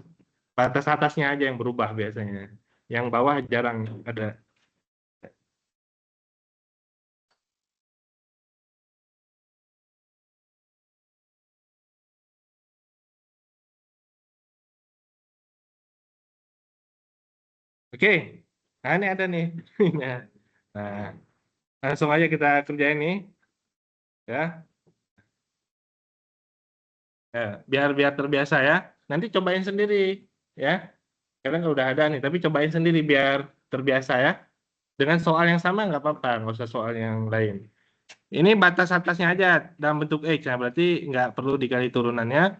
atasnya aja yang berubah biasanya. Yang bawah jarang ada. Oke, nah ini ada nih. Nah, langsung aja kita kerjain nih, ya. Biar terbiasa ya. Nanti cobain sendiri, ya. Karena udah ada nih, tapi cobain sendiri biar terbiasa ya. Dengan soal yang sama nggak apa-apa, nggak usah soal yang lain. Ini batas atasnya aja dalam bentuk X. Nah, berarti nggak perlu dikali turunannya.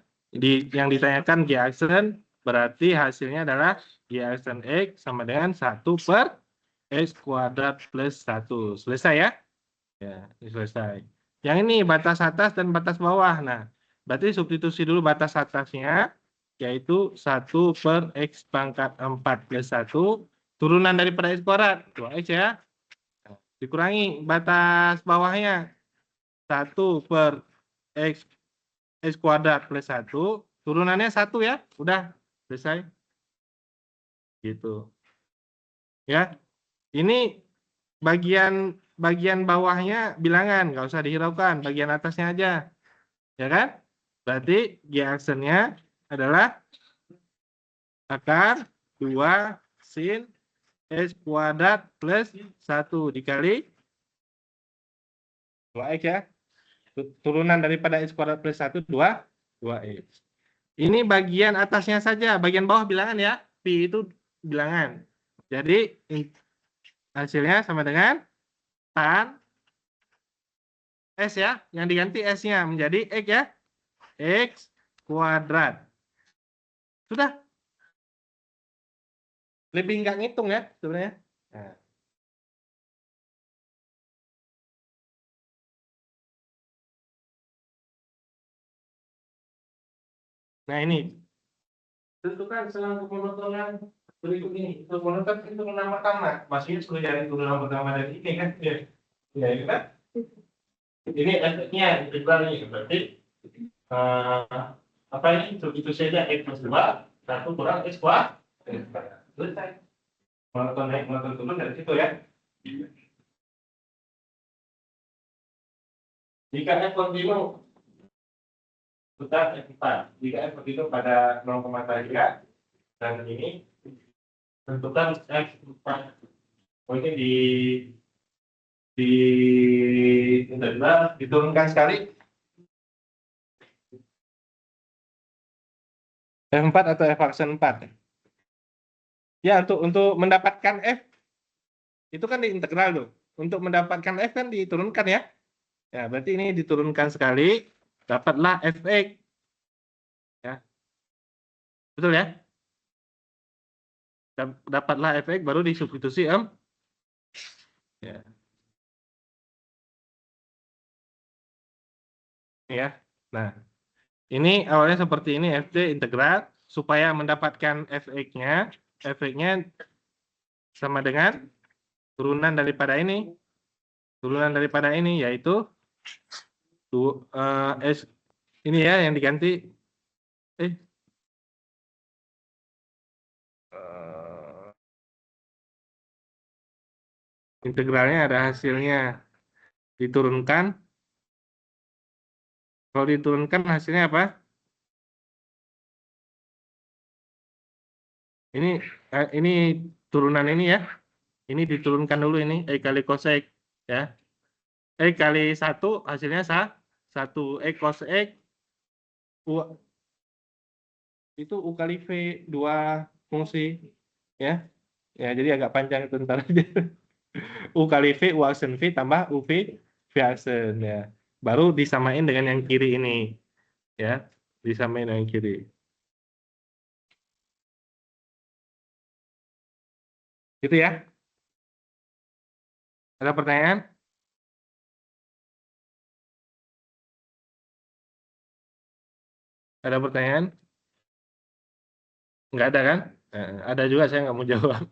Yang ditanyakan G aksen berarti hasilnya adalah G aksen X sama dengan 1 per X kuadrat plus 1. Selesai ya? Ya, ini selesai. Yang ini batas atas dan batas bawah. Nah, berarti substitusi dulu batas atasnya, yaitu 1 per X pangkat 4 plus 1, turunan daripada X kuadrat, 2X ya. Dikurangi batas bawahnya, 1 per X kuadrat plus 1, turunannya 1 ya. Udah, selesai. Gitu. Ya, ini bagian bawahnya bilangan, nggak usah dihiraukan, bagian atasnya aja. Ya kan? Berarti G aksennya adalah akar 2 sin X kuadrat plus 1 dikali 2X ya. Turunan daripada X kuadrat plus 1, 2X. Ini bagian atasnya saja, bagian bawah bilangan ya. Pi itu bilangan. Jadi hasilnya sama dengan tan S ya, yang diganti S-nya menjadi X ya. X kuadrat. Sudah. Lebih nggak ngitung ya sebenarnya. Nah ini, tentukan selang kemonotonan berikut ini. Untuk monoton itu turunan pertama. Maksudnya sudah jadi turunan pertama dari ini kan. Ya, itu kan. Ini efeknya integral ini. Berarti apa ini? Itu saja X plus 2, 1 kurang X kuadrat. Selesai. Monoton naik, monoton turun dari situ ya. Jika F kontinu, putar F4. Jika F kontinu pada 0,3 dan ini tentukan F4. Oh, ini di integral diturunkan sekali F4 atau F aksen 4. Ya, untuk mendapatkan F itu kan di integral tuh. Untuk mendapatkan F kan diturunkan ya. Ya, berarti ini diturunkan sekali, dapatlah Fx. Ya. Betul ya? Dapatlah Fx baru disubstitusi M. Ya. Ya. Nah, ini awalnya seperti ini Fd integral supaya mendapatkan Fx-nya, Fx-nya sama dengan turunan daripada ini. Turunan daripada ini yaitu S ini ya yang diganti integralnya ada hasilnya diturunkan. Kalau diturunkan hasilnya apa? Ini turunan ini ya. Ini diturunkan dulu ini E kali cos X ya. E kali 1 hasilnya 1 E cos X itu U kali V 2 fungsi ya. Ya, jadi agak panjang itu ntar aja. U kali V, U aksen V tambah UV V aksen ya. Baru disamain dengan yang kiri ini ya. Disamain dengan yang kiri. Gitu ya. Ada pertanyaan? Ada pertanyaan? Nggak ada kan? Ada juga saya nggak mau jawab.